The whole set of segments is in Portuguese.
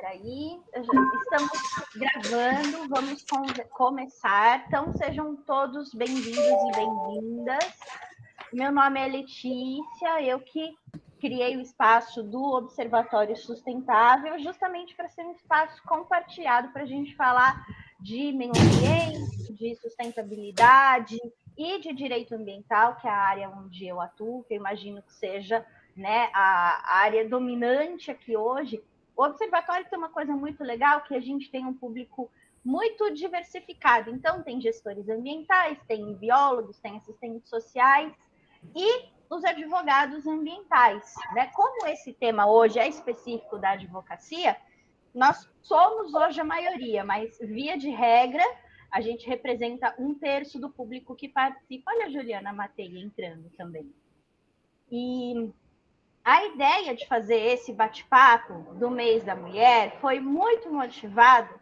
aí. Estamos gravando, vamos começar. Então, sejam todos bem-vindos e bem-vindas. Meu nome é Letícia, eu que criei o espaço do Observatório Sustentável, justamente para ser um espaço compartilhado para a gente falar de meio ambiente, de sustentabilidade e de direito ambiental, que é a área onde eu atuo, que eu imagino que seja, né, a área dominante aqui hoje. O Observatório tem uma coisa muito legal, que a gente tem um público muito diversificado. Então, tem gestores ambientais, tem biólogos, tem assistentes sociais e os advogados ambientais, né? Como esse tema hoje é específico da advocacia, nós somos hoje a maioria, mas via de regra, a gente representa 1/3 do público que participa. Olha a Juliana Matei entrando também. E a ideia de fazer esse bate-papo do mês da mulher foi muito motivado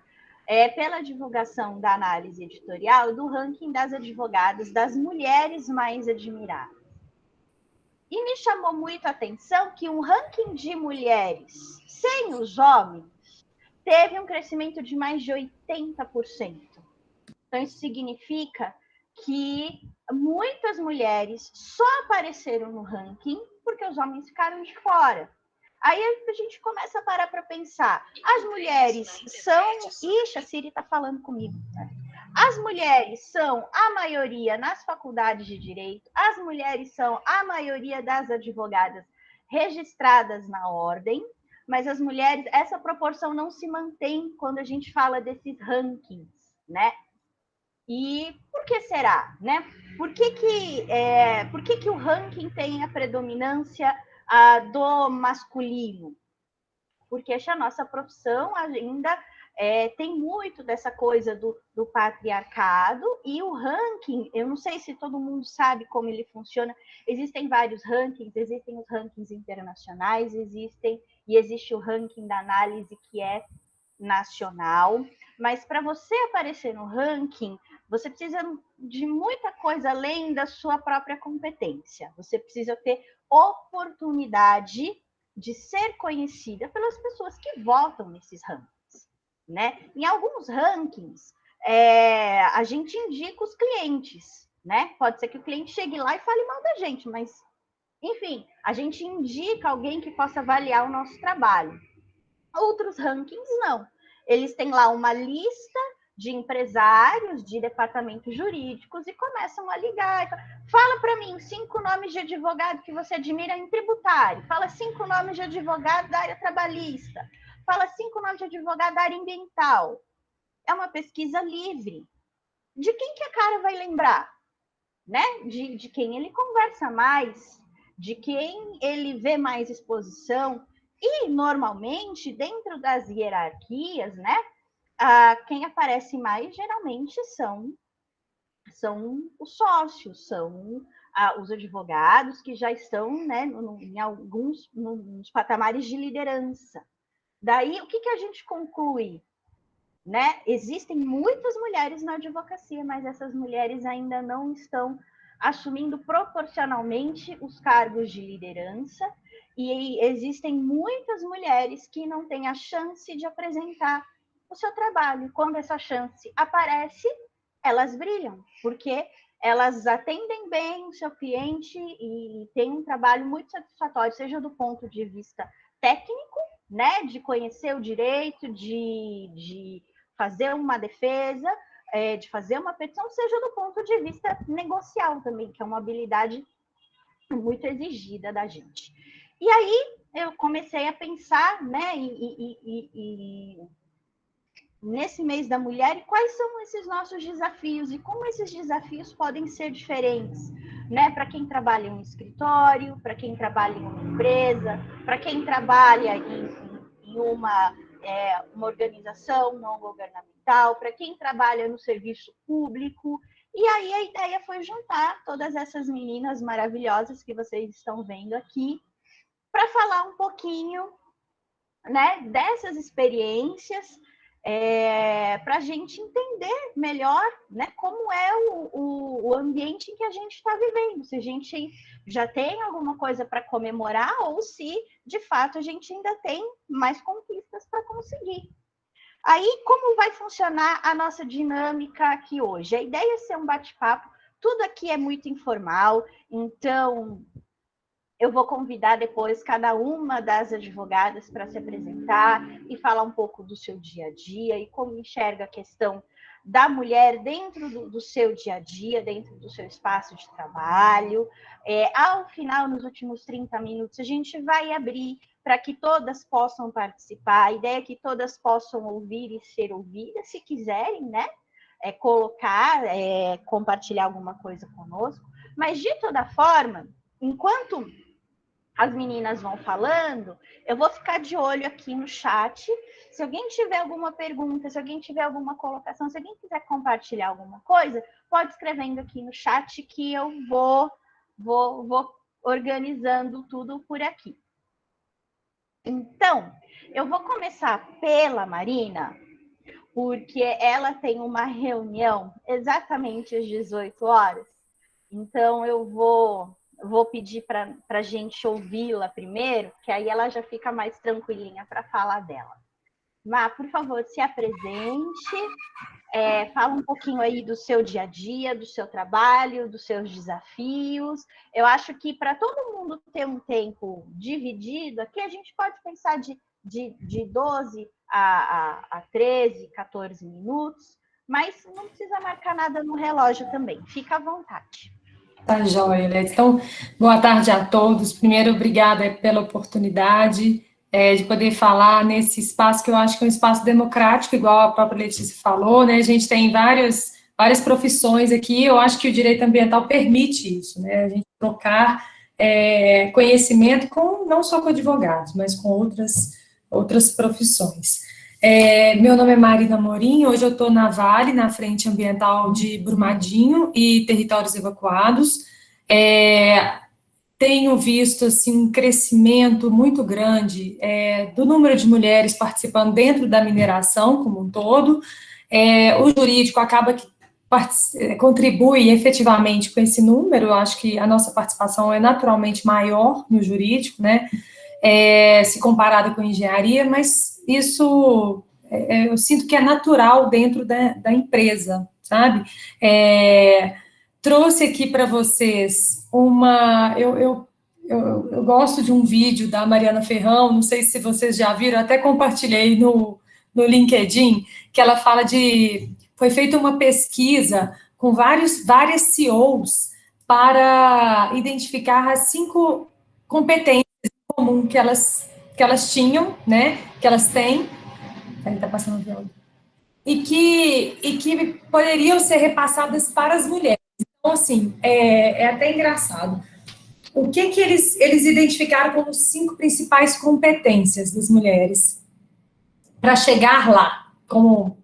pela divulgação da análise editorial do ranking das advogadas das mulheres mais admiradas. E me chamou muito a atenção que um ranking de mulheres sem os homens teve um crescimento de mais de 80%. Então, isso significa que muitas mulheres só apareceram no ranking porque os homens ficaram de fora. Aí a gente começa a parar para pensar. As mulheres são... Ixi, a Siri está falando comigo. As mulheres são a maioria nas faculdades de direito, as mulheres são a maioria das advogadas registradas na ordem, mas as mulheres, essa proporção não se mantém quando a gente fala desses rankings, né? E por que será, né? Por que o ranking tem a predominância do masculino? Porque a nossa profissão ainda tem muito dessa coisa do patriarcado, e o ranking, eu não sei se todo mundo sabe como ele funciona, existem vários rankings, existem os rankings internacionais, existe o ranking da análise que é nacional, mas para você aparecer no ranking, você precisa de muita coisa além da sua própria competência. Você precisa ter oportunidade de ser conhecida pelas pessoas que votam nesses rankings, né? Em alguns rankings, a gente indica os clientes, né? Pode ser que o cliente chegue lá e fale mal da gente, mas, enfim, a gente indica alguém que possa avaliar o nosso trabalho. Outros rankings, não. Eles têm lá uma lista de empresários, de departamentos jurídicos, e começam a ligar. Fala para mim 5 nomes de advogado que você admira em tributário. Fala 5 nomes de advogado da área trabalhista. Fala 5 nomes de advogado da área ambiental. É uma pesquisa livre. De quem que a cara vai lembrar? Né? De quem ele conversa mais, de quem ele vê mais exposição. E, normalmente, dentro das hierarquias, né, quem aparece mais, geralmente, são os sócios, são os advogados que já estão, né, em alguns nos patamares de liderança. Daí, o que a gente conclui? Né? Existem muitas mulheres na advocacia, mas essas mulheres ainda não estão assumindo proporcionalmente os cargos de liderança, e existem muitas mulheres que não têm a chance de apresentar o seu trabalho. Quando essa chance aparece, elas brilham, porque elas atendem bem o seu cliente e têm um trabalho muito satisfatório, seja do ponto de vista técnico, né, de conhecer o direito, de fazer uma defesa, de fazer uma petição, seja do ponto de vista negocial também, que é uma habilidade muito exigida da gente. E aí eu comecei a pensar, né, nesse mês da mulher, quais são esses nossos desafios e como esses desafios podem ser diferentes, né, para quem trabalha em um escritório, para quem trabalha em uma empresa, para quem trabalha em uma organização não governamental, para quem trabalha no serviço público. E aí a ideia foi juntar todas essas meninas maravilhosas que vocês estão vendo aqui para falar um pouquinho, né, dessas experiências, para a gente entender melhor, né, como é o ambiente em que a gente está vivendo, se a gente já tem alguma coisa para comemorar ou se, de fato, a gente ainda tem mais conquistas para conseguir. Aí, como vai funcionar a nossa dinâmica aqui hoje? A ideia é ser um bate-papo, tudo aqui é muito informal, então eu vou convidar depois cada uma das advogadas para se apresentar e falar um pouco do seu dia a dia e como enxerga a questão da mulher dentro do seu dia a dia, dentro do seu espaço de trabalho. Ao final, nos últimos 30 minutos, a gente vai abrir para que todas possam participar. A ideia é que todas possam ouvir e ser ouvidas, se quiserem, né? Colocar, compartilhar alguma coisa conosco. Mas, de toda forma, enquanto as meninas vão falando, eu vou ficar de olho aqui no chat. Se alguém tiver alguma pergunta, se alguém tiver alguma colocação, se alguém quiser compartilhar alguma coisa, pode escrevendo aqui no chat que eu vou organizando tudo por aqui. Então, eu vou começar pela Marina, porque ela tem uma reunião exatamente às 18 horas. Então, eu vou pedir para a gente ouvi-la primeiro, que aí ela já fica mais tranquilinha para falar dela. Má, por favor, se apresente, fala um pouquinho aí do seu dia a dia, do seu trabalho, dos seus desafios. Eu acho que para todo mundo ter um tempo dividido, aqui a gente pode pensar de 12 a 13, 14 minutos, mas não precisa marcar nada no relógio também, fica à vontade. Tá joia, Letícia. Então, boa tarde a todos. Primeiro, obrigada pela oportunidade de poder falar nesse espaço que eu acho que é um espaço democrático, igual a própria Letícia falou, né? A gente tem várias profissões aqui, eu acho que o direito ambiental permite isso, né? A gente trocar conhecimento não só com advogados, mas com outras profissões. Meu nome é Marina Morim, hoje eu estou na Vale, na Frente Ambiental de Brumadinho e Territórios Evacuados. Tenho visto assim, um crescimento muito grande do número de mulheres participando dentro da mineração como um todo. O jurídico acaba que contribui efetivamente com esse número, eu acho que a nossa participação é naturalmente maior no jurídico, né? Se comparada com a engenharia, mas isso eu sinto que é natural dentro da empresa, sabe? Trouxe aqui para vocês eu gosto de um vídeo da Mariana Ferrão, não sei se vocês já viram, até compartilhei no LinkedIn, que ela fala foi feita uma pesquisa com várias CEOs para identificar as 5 competências comum que elas tinham, né, que elas têm, tá passando o avião, e que poderiam ser repassadas para as mulheres. Então, assim, é até engraçado. O que eles identificaram como 5 principais competências das mulheres para chegar lá,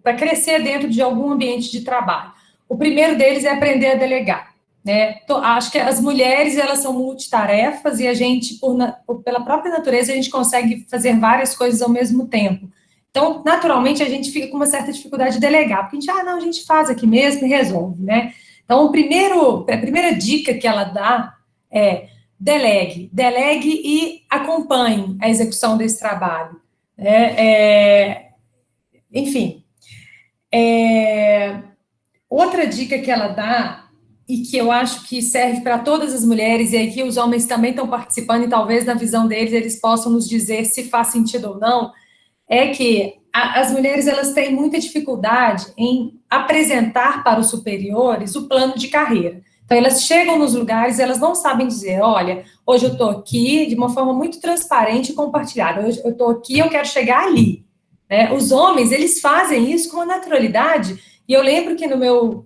para crescer dentro de algum ambiente de trabalho? O primeiro deles é aprender a delegar. Né? Acho que as mulheres, elas são multitarefas e a gente, pela própria natureza, a gente consegue fazer várias coisas ao mesmo tempo. Então, naturalmente, a gente fica com uma certa dificuldade de delegar, porque a gente faz aqui mesmo e resolve, né? Então, a primeira dica que ela dá é delegue e acompanhe a execução desse trabalho. Enfim, outra dica que ela dá, e que eu acho que serve para todas as mulheres, e aqui os homens também estão participando, e talvez na visão deles eles possam nos dizer se faz sentido ou não, é que as mulheres elas têm muita dificuldade em apresentar para os superiores o plano de carreira. Então, elas chegam nos lugares e elas não sabem dizer, olha, hoje eu estou aqui de uma forma muito transparente e compartilhada, hoje eu estou aqui, eu quero chegar ali. Né? Os homens, eles fazem isso com uma naturalidade. E eu lembro que no meu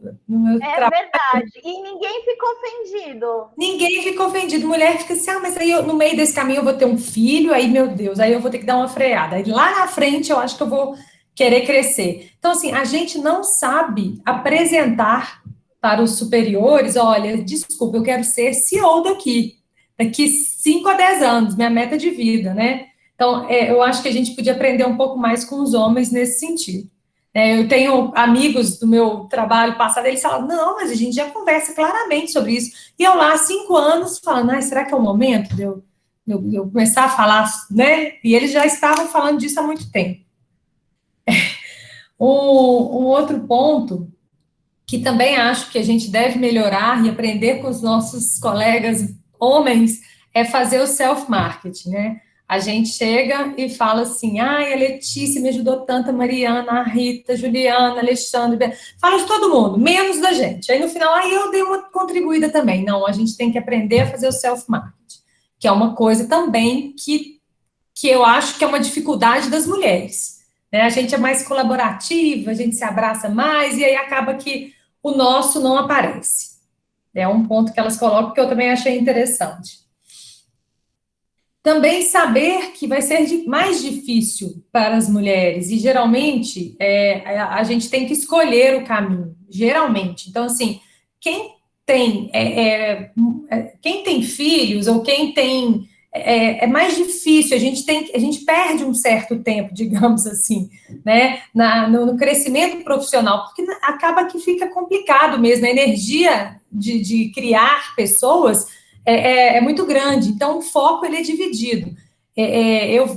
trabalho... verdade. E ninguém ficou ofendido. Ninguém ficou ofendido. Mulher fica assim, mas aí no meio desse caminho eu vou ter um filho, aí, meu Deus, aí eu vou ter que dar uma freada. Aí lá na frente eu acho que eu vou querer crescer. Então, assim, a gente não sabe apresentar para os superiores, olha, desculpa, eu quero ser CEO daqui 5 a 10 anos, minha meta de vida, né? Então, eu acho que a gente podia aprender um pouco mais com os homens nesse sentido. Eu tenho amigos do meu trabalho passado, eles falam, não, mas a gente já conversa claramente sobre isso. E eu lá há 5 anos falando, será que é o momento de eu começar a falar, né? E eles já estavam falando disso há muito tempo. Um outro ponto que também acho que a gente deve melhorar e aprender com os nossos colegas homens é fazer o self-marketing, né? A gente chega e fala assim, ai, a Letícia me ajudou tanto, a Mariana, a Rita, a Juliana, a Alexandre, fala de todo mundo, menos da gente. Aí no final, eu dei uma contribuída também. Não, a gente tem que aprender a fazer o self-marketing, que é uma coisa também que eu acho que é uma dificuldade das mulheres, né? A gente é mais colaborativa, a gente se abraça mais, e aí acaba que o nosso não aparece. É um ponto que elas colocam que eu também achei interessante. Também saber que vai ser mais difícil para as mulheres, e geralmente a gente tem que escolher o caminho, geralmente. Então, assim, quem tem, quem tem filhos ou quem tem. É mais difícil, a gente perde um certo tempo, digamos assim, né, no crescimento profissional, porque acaba que fica complicado mesmo, a energia de criar pessoas é muito grande, então o foco ele é dividido.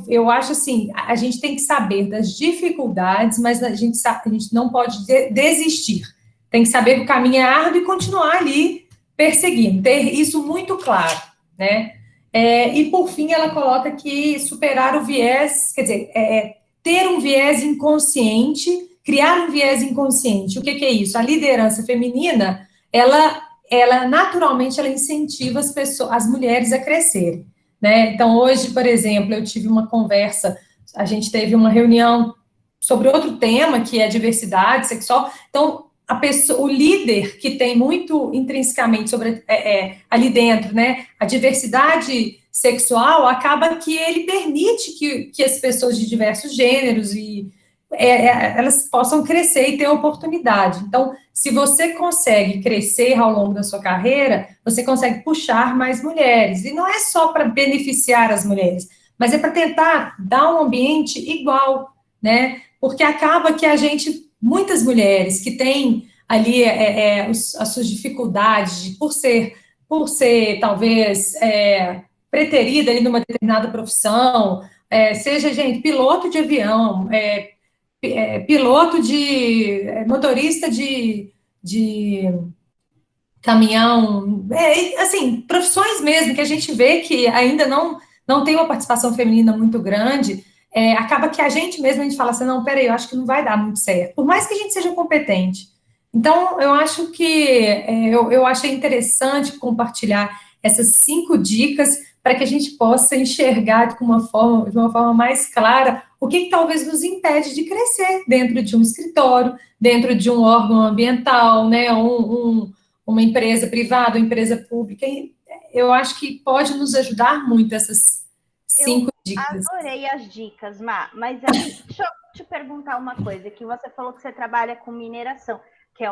Eu acho assim, a gente tem que saber das dificuldades, mas a gente não pode desistir. Tem que saber que o caminho é árduo e continuar ali perseguindo, ter isso muito claro, né? E por fim, ela coloca que superar o viés, quer dizer, ter um viés inconsciente, criar um viés inconsciente. O que é isso? A liderança feminina, ela naturalmente ela incentiva as mulheres a crescerem, né? Então, hoje, por exemplo, eu tive uma conversa, a gente teve uma reunião sobre outro tema, que é diversidade sexual. Então, o líder que tem muito intrinsecamente sobre ali dentro, né, a diversidade sexual, acaba que ele permite que as pessoas de diversos gêneros elas possam crescer e ter oportunidade. Então, se você consegue crescer ao longo da sua carreira, você consegue puxar mais mulheres. E não é só para beneficiar as mulheres, mas é para tentar dar um ambiente igual, né? Porque acaba que muitas mulheres que têm ali as suas dificuldades por ser talvez preterida ali numa determinada profissão, seja, gente, piloto de avião, piloto motorista de caminhão, assim, profissões mesmo que a gente vê que ainda não tem uma participação feminina muito grande, acaba que a gente fala assim, não, peraí, eu acho que não vai dar muito certo, por mais que a gente seja competente. Então, eu acho que eu achei interessante compartilhar essas 5 dicas para que a gente possa enxergar de uma forma mais clara o que talvez nos impede de crescer dentro de um escritório, dentro de um órgão ambiental, né, uma empresa privada, uma empresa pública. Eu acho que pode nos ajudar muito essas 5 dicas. Eu adorei as dicas, mas aí, deixa eu te perguntar uma coisa, que você falou que você trabalha com mineração, que é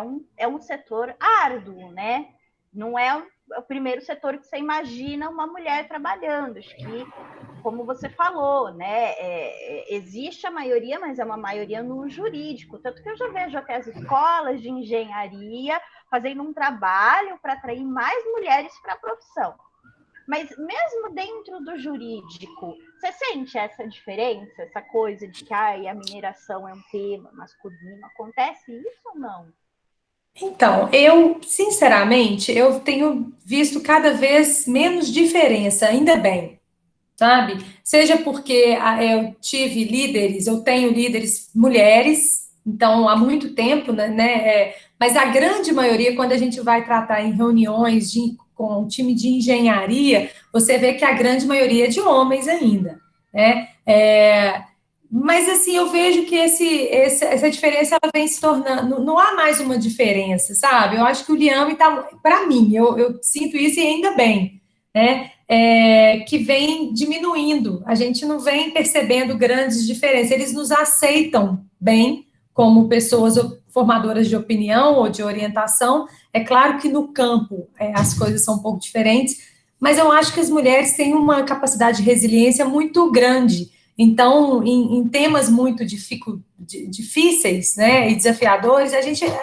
um setor árduo, né? Não é o primeiro setor que você imagina uma mulher trabalhando. Acho que, como você falou, né? Existe a maioria, mas é uma maioria no jurídico. Tanto que eu já vejo até as escolas de engenharia fazendo um trabalho para atrair mais mulheres para a profissão. Mas mesmo dentro do jurídico, você sente essa diferença, essa coisa de que a mineração é um tema masculino? Acontece isso ou não? Então, sinceramente, eu tenho visto cada vez menos diferença, ainda bem, sabe? Seja porque eu tenho líderes mulheres, então há muito tempo, né? Mas a grande maioria, quando a gente vai tratar em reuniões com o time de engenharia, você vê que a grande maioria é de homens ainda, né? Mas, assim, eu vejo que essa diferença ela vem se tornando. Não há mais uma diferença, sabe? Eu acho que o Liame está. Para mim, eu sinto isso e ainda bem, né? Que vem diminuindo. A gente não vem percebendo grandes diferenças. Eles nos aceitam bem como pessoas formadoras de opinião ou de orientação. É claro que no campo as coisas são um pouco diferentes, mas eu acho que as mulheres têm uma capacidade de resiliência muito grande. Então, em temas muito difíceis, né, e desafiadores,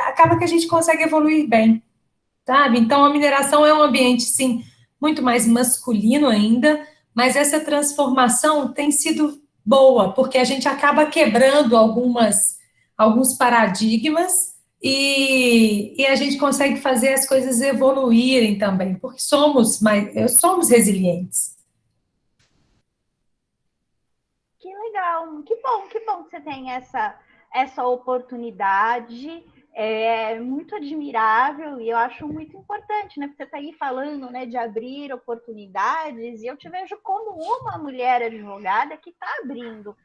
acaba que a gente consegue evoluir bem, sabe? Então, a mineração é um ambiente, sim, muito mais masculino ainda, mas essa transformação tem sido boa, porque a gente acaba quebrando alguns paradigmas e a gente consegue fazer as coisas evoluírem também, porque somos resilientes. Que legal, que bom que você tem essa oportunidade. É muito admirável e eu acho muito importante, né? Porque você está aí falando, né, de abrir oportunidades, e eu te vejo como uma mulher advogada que está abrindo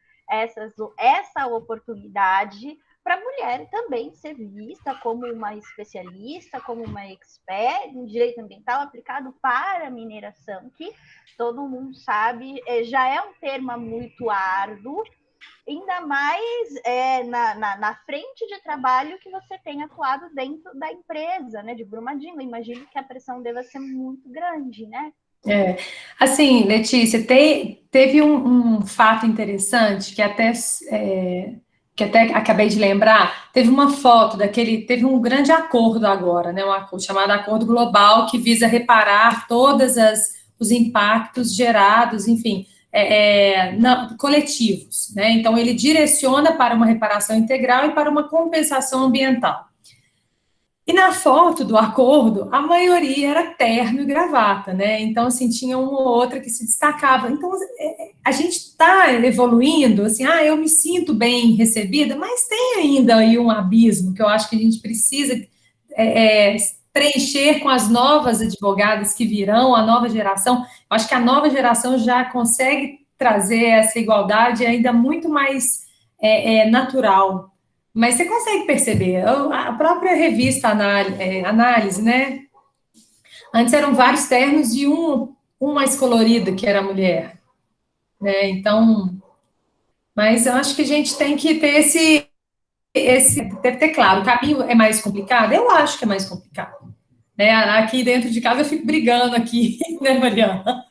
essa oportunidade para a mulher também ser vista como uma especialista, como uma expert em direito ambiental aplicado para a mineração, que todo mundo sabe, já é um tema muito árduo, ainda mais na frente de trabalho que você tem atuado dentro da empresa, né, de Brumadinho. Eu imagino que a pressão deva ser muito grande, né? Assim, Letícia, teve um fato interessante que até acabei de lembrar. Teve uma foto teve um grande acordo agora, né? Um acordo chamado Acordo Global, que visa reparar os impactos gerados, enfim, coletivos, né? Então, ele direciona para uma reparação integral e para uma compensação ambiental. E na foto do acordo, a maioria era terno e gravata, né? Então, assim, tinha uma ou outra que se destacava. Então, a gente está evoluindo, assim, eu me sinto bem recebida, mas tem ainda aí um abismo que eu acho que a gente precisa preencher com as novas advogadas que virão, a nova geração. Eu acho que a nova geração já consegue trazer essa igualdade ainda muito mais natural. Mas você consegue perceber, a própria revista Análise, né? Antes eram vários ternos e um mais colorido, que era a mulher, né? Então, mas eu acho que a gente tem que ter deve ter claro, o caminho é mais complicado? Eu acho que é mais complicado. Né? Aqui dentro de casa eu fico brigando aqui, né, Mariana?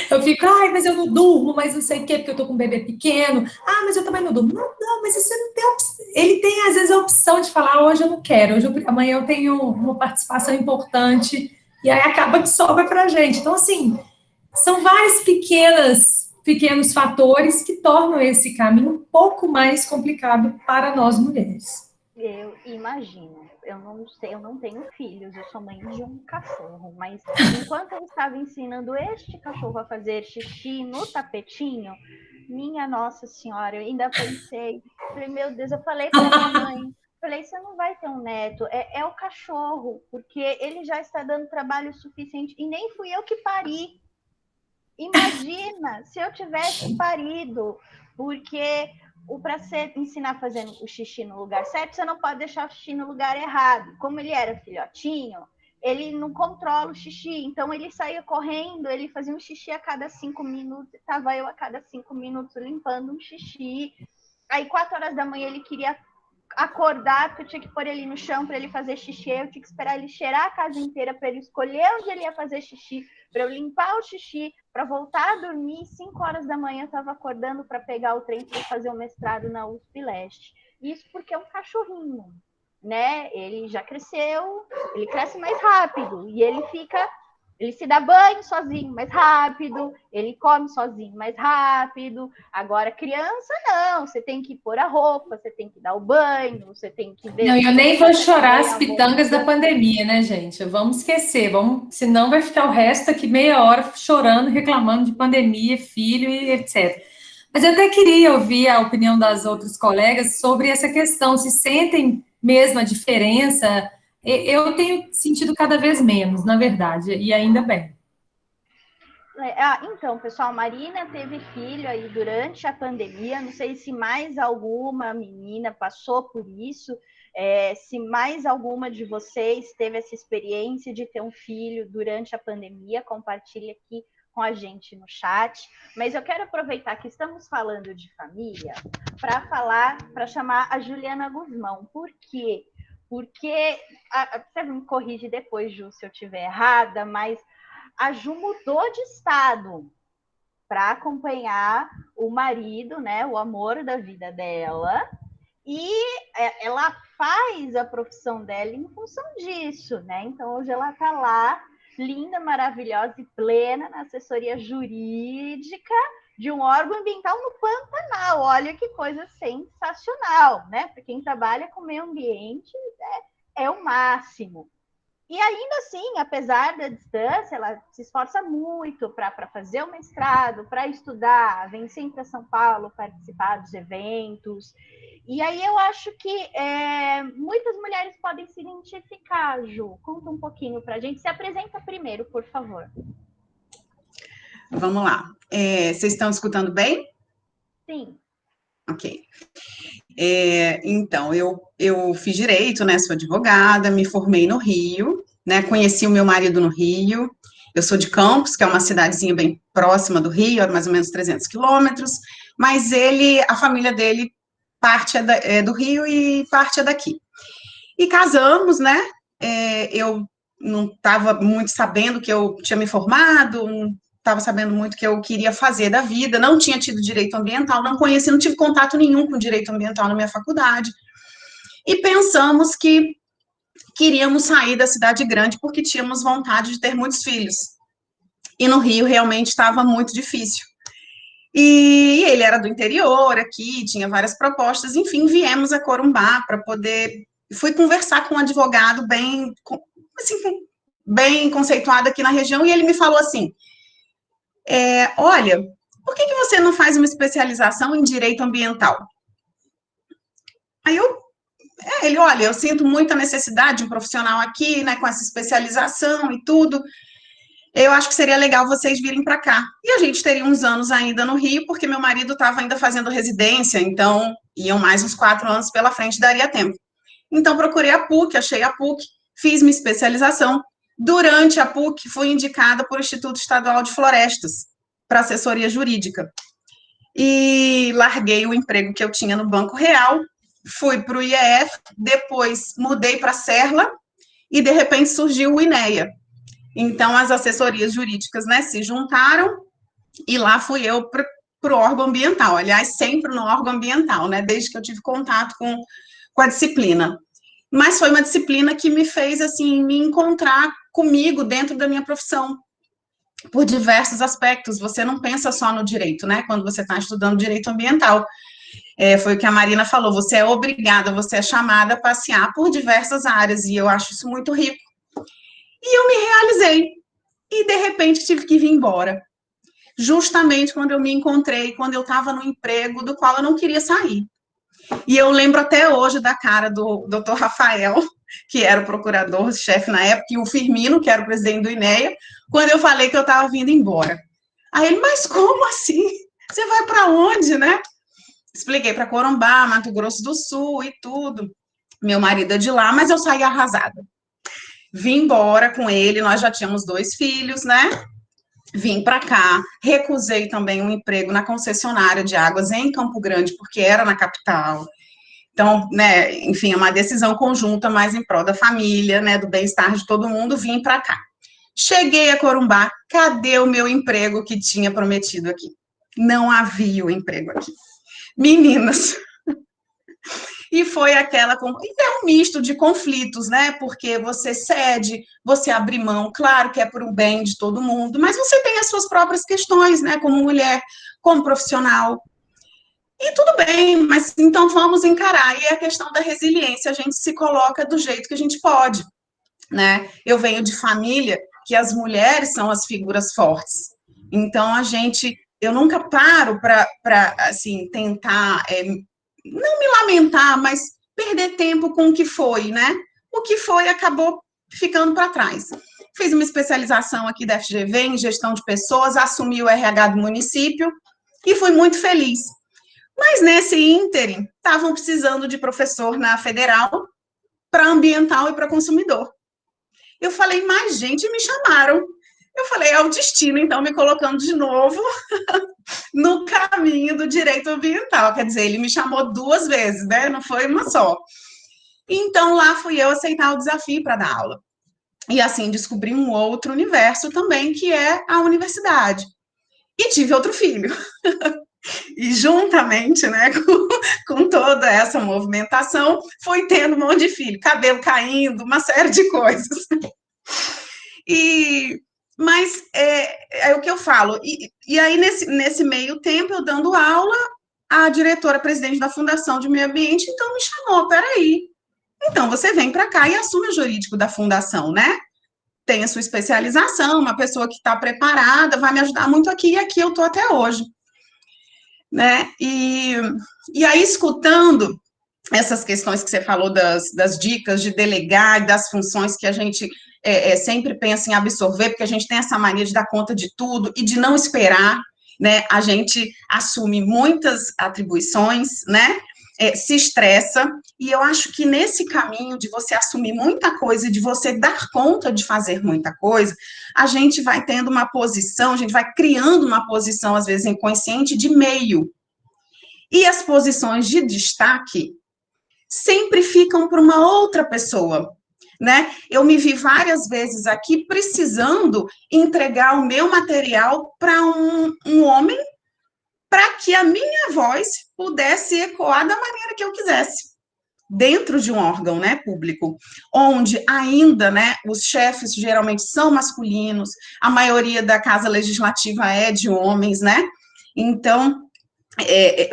Eu fico, mas eu não durmo, mas não sei o quê, porque eu tô com um bebê pequeno. Mas eu também não durmo. Não, mas você não tem opção. Ele tem, às vezes, a opção de falar, hoje eu não quero, amanhã eu tenho uma participação importante, e aí acaba que sobra pra gente. Então, assim, são vários pequenos fatores que tornam esse caminho um pouco mais complicado para nós mulheres. Eu imagino. Eu não sei, eu não tenho filhos, eu sou mãe de um cachorro, mas enquanto eu estava ensinando este cachorro a fazer xixi no tapetinho, minha Nossa Senhora, eu ainda pensei, falei, meu Deus, eu falei para minha mãe, falei, você não vai ter um neto, é o cachorro, porque ele já está dando trabalho suficiente, e nem fui eu que pari. Imagina se eu tivesse parido, porque para você ensinar fazendo o xixi no lugar certo, você não pode deixar o xixi no lugar errado. Como ele era filhotinho, ele não controla o xixi, então ele saía correndo, ele fazia um xixi a cada 5 minutos, estava eu a cada 5 minutos limpando um xixi. Aí, 4 horas da manhã, ele queria acordar, porque eu tinha que pôr ele no chão para ele fazer xixi, eu tinha que esperar ele cheirar a casa inteira para ele escolher onde ele ia fazer xixi, para eu limpar o xixi, para voltar a dormir. 5 horas da manhã eu estava acordando para pegar o trem para fazer o mestrado na USP Leste. Isso porque é um cachorrinho, né? Ele já cresceu, ele cresce mais rápido e ele se dá banho sozinho mais rápido, ele come sozinho mais rápido. Agora, criança, não. Você tem que pôr a roupa, você tem que dar o banho, você tem que ver. Não, eu nem vou chorar as a pitangas da pandemia, né, gente? Vamos esquecer, senão vai ficar o resto aqui meia hora chorando, reclamando de pandemia, filho e etc. Mas eu até queria ouvir a opinião das outras colegas sobre essa questão, se sentem mesmo a diferença. Eu tenho sentido cada vez menos, na verdade, e ainda bem. Então, pessoal, Marina teve filho aí durante a pandemia. Não sei se mais alguma menina passou por isso, se mais alguma de vocês teve essa experiência de ter um filho durante a pandemia. Compartilhe aqui com a gente no chat. Mas eu quero aproveitar que estamos falando de família para chamar a Juliana Guzmão. Por quê? Porque, você me corrige depois, Ju, se eu estiver errada, mas a Ju mudou de estado. para acompanhar o marido, né, o amor da vida dela, e ela faz a profissão dela em função disso, né? Então hoje ela está lá, linda, maravilhosa e plena na assessoria jurídica de um órgão ambiental no Pantanal. Olha que coisa sensacional, né? Para quem trabalha com meio ambiente, é o máximo. E ainda assim, apesar da distância, ela se esforça muito para fazer o mestrado, para estudar, vem sempre para São Paulo participar dos eventos. E aí eu acho que muitas mulheres podem se identificar, Ju. Conta um pouquinho para a gente. Se apresenta primeiro, por favor. Vamos lá. Vocês estão escutando bem? Sim. Ok. Então, eu fiz direito, né? Sou advogada, me formei no Rio, né? Conheci o meu marido no Rio. Eu sou de Campos, que é uma cidadezinha bem próxima do Rio, é mais ou menos 300 quilômetros, mas a família dele, parte é do Rio e parte é daqui. E casamos, né? Eu não estava muito sabendo que eu tinha me formado, não estava sabendo muito o que eu queria fazer da vida, não tinha tido direito ambiental, não conheci, não tive contato nenhum com direito ambiental na minha faculdade. E pensamos que queríamos sair da cidade grande porque tínhamos vontade de ter muitos filhos. E no Rio realmente estava muito difícil. E ele era do interior aqui, tinha várias propostas, enfim, viemos a Corumbá para poder. Fui conversar com um advogado bem, assim, bem conceituado aqui na região, e ele me falou assim: olha, por que você não faz uma especialização em direito ambiental? Aí ele, olha, eu sinto muita necessidade de um profissional aqui, né, com essa especialização e tudo. Eu acho que seria legal vocês virem para cá. E a gente teria uns anos ainda no Rio, porque meu marido estava ainda fazendo residência, então iam mais uns 4 anos pela frente, daria tempo. Então, procurei a PUC, achei a PUC, fiz minha especialização. Durante a PUC, fui indicada por Instituto Estadual de Florestas, para assessoria jurídica. E larguei o emprego que eu tinha no Banco Real, fui para o IEF, depois mudei para a Serla, e de repente surgiu o INEA. Então, as assessorias jurídicas, né, se juntaram, e lá fui eu para o órgão ambiental. Aliás, sempre no órgão ambiental, né, desde que eu tive contato com a disciplina. Mas foi uma disciplina que me fez, assim, me encontrar comigo dentro da minha profissão, por diversos aspectos. Você não pensa só no direito, né, quando você está estudando direito ambiental. Foi o que a Marina falou, você é obrigada, você é chamada a passear por diversas áreas, e eu acho isso muito rico. E eu me realizei, e de repente tive que vir embora. Justamente quando eu me encontrei, quando eu estava no emprego do qual eu não queria sair. E eu lembro até hoje da cara do Dr. Rafael, que era o procurador-chefe na época, e o Firmino, que era o presidente do INEA, quando eu falei que eu estava vindo embora. Aí ele, mas como assim? Você vai para onde, né? Expliquei para Corumbá, Mato Grosso do Sul e tudo. Meu marido é de lá, mas eu saí arrasada. Vim embora com ele, nós já tínhamos 2 filhos, né? Vim para cá, recusei também um emprego na concessionária de águas em Campo Grande, porque era na capital. Então, né, enfim, é uma decisão conjunta, mas em prol da família, né, do bem-estar de todo mundo, vim para cá. Cheguei a Corumbá, cadê o meu emprego que tinha prometido aqui? Não havia o emprego aqui. Meninas, e foi aquela. É um misto de conflitos, né? Porque você cede, você abre mão, claro que é por um bem de todo mundo, mas você tem as suas próprias questões, né? Como mulher, como profissional. E tudo bem, mas então vamos encarar. E é a questão da resiliência, a gente se coloca do jeito que a gente pode, né? Eu venho de família que as mulheres são as figuras fortes. Então, eu nunca paro para assim, tentar não me lamentar, mas perder tempo com o que foi, né? O que foi acabou ficando para trás. Fiz uma especialização aqui da FGV em gestão de pessoas, assumi o RH do município e fui muito feliz. Mas nesse ínterim, estavam precisando de professor na federal para ambiental e para consumidor. Eu falei, mas gente, me chamaram. Eu falei, é o destino, então, me colocando de novo no caminho do direito ambiental. Quer dizer, ele me chamou 2 vezes, né? Não foi uma só. Então, lá fui eu aceitar o desafio para dar aula. E assim, descobri um outro universo também, que é a universidade. e tive outro filho. E juntamente, né, com toda essa movimentação, fui tendo um monte de filho, cabelo caindo, uma série de coisas. Mas é o que eu falo. E aí, nesse meio tempo, eu dando aula, a diretora-presidente da Fundação de Meio Ambiente, então, me chamou, peraí, então, você vem para cá e assume o jurídico da fundação, né? Tem a sua especialização, uma pessoa que está preparada, vai me ajudar muito aqui, e aqui eu estou até hoje. Né? E aí, escutando essas questões que você falou das dicas de delegar e das funções que a gente sempre pensa em absorver, porque a gente tem essa mania de dar conta de tudo e de não esperar, né? A gente assume muitas atribuições, né? Se estressa, e eu acho que nesse caminho de você assumir muita coisa e de você dar conta de fazer muita coisa, a gente vai tendo uma posição, a gente vai criando uma posição, às vezes, inconsciente, de meio. E as posições de destaque sempre ficam para uma outra pessoa, né? Eu me vi várias vezes aqui precisando entregar o meu material para um homem, para que a minha voz pudesse ecoar da maneira que eu quisesse, dentro de um órgão, né, público, onde ainda, né, os chefes geralmente são masculinos, a maioria da casa legislativa é de homens, né? Então,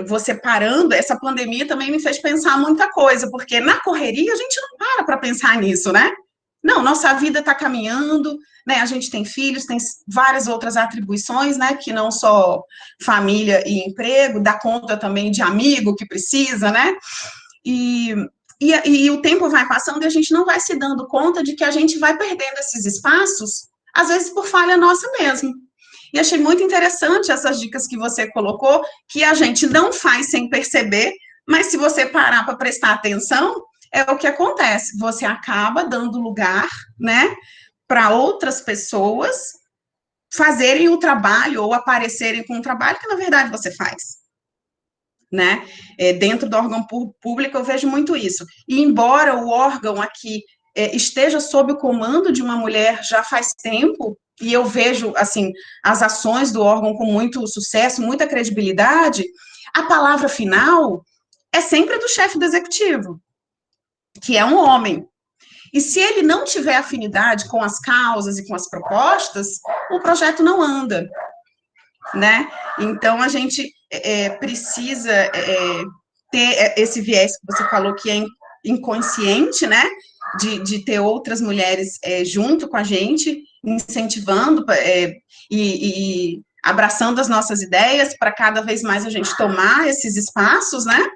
você parando, essa pandemia também me fez pensar muita coisa, porque na correria a gente não para pensar nisso, né? Não, nossa vida está caminhando, né? A gente tem filhos, tem várias outras atribuições, né? Que não só família e emprego, dá conta também de amigo que precisa, né? E o tempo vai passando e a gente não vai se dando conta de que a gente vai perdendo esses espaços, às vezes por falha nossa mesmo. E achei muito interessante essas dicas que você colocou, que a gente não faz sem perceber, mas se você parar para prestar atenção, é o que acontece. Você acaba dando lugar, né, para outras pessoas fazerem o trabalho ou aparecerem com o trabalho que, na verdade, você faz. Né? Dentro do órgão público, eu vejo muito isso. E embora o órgão aqui esteja sob o comando de uma mulher já faz tempo, e eu vejo, assim, as ações do órgão com muito sucesso, muita credibilidade, a palavra final é sempre do chefe do executivo, que é um homem. E se ele não tiver afinidade com as causas e com as propostas, o projeto não anda, né? Então, a gente precisa ter esse viés que você falou que é inconsciente, né? De ter outras mulheres junto com a gente, incentivando e abraçando as nossas ideias para cada vez mais a gente tomar esses espaços, né?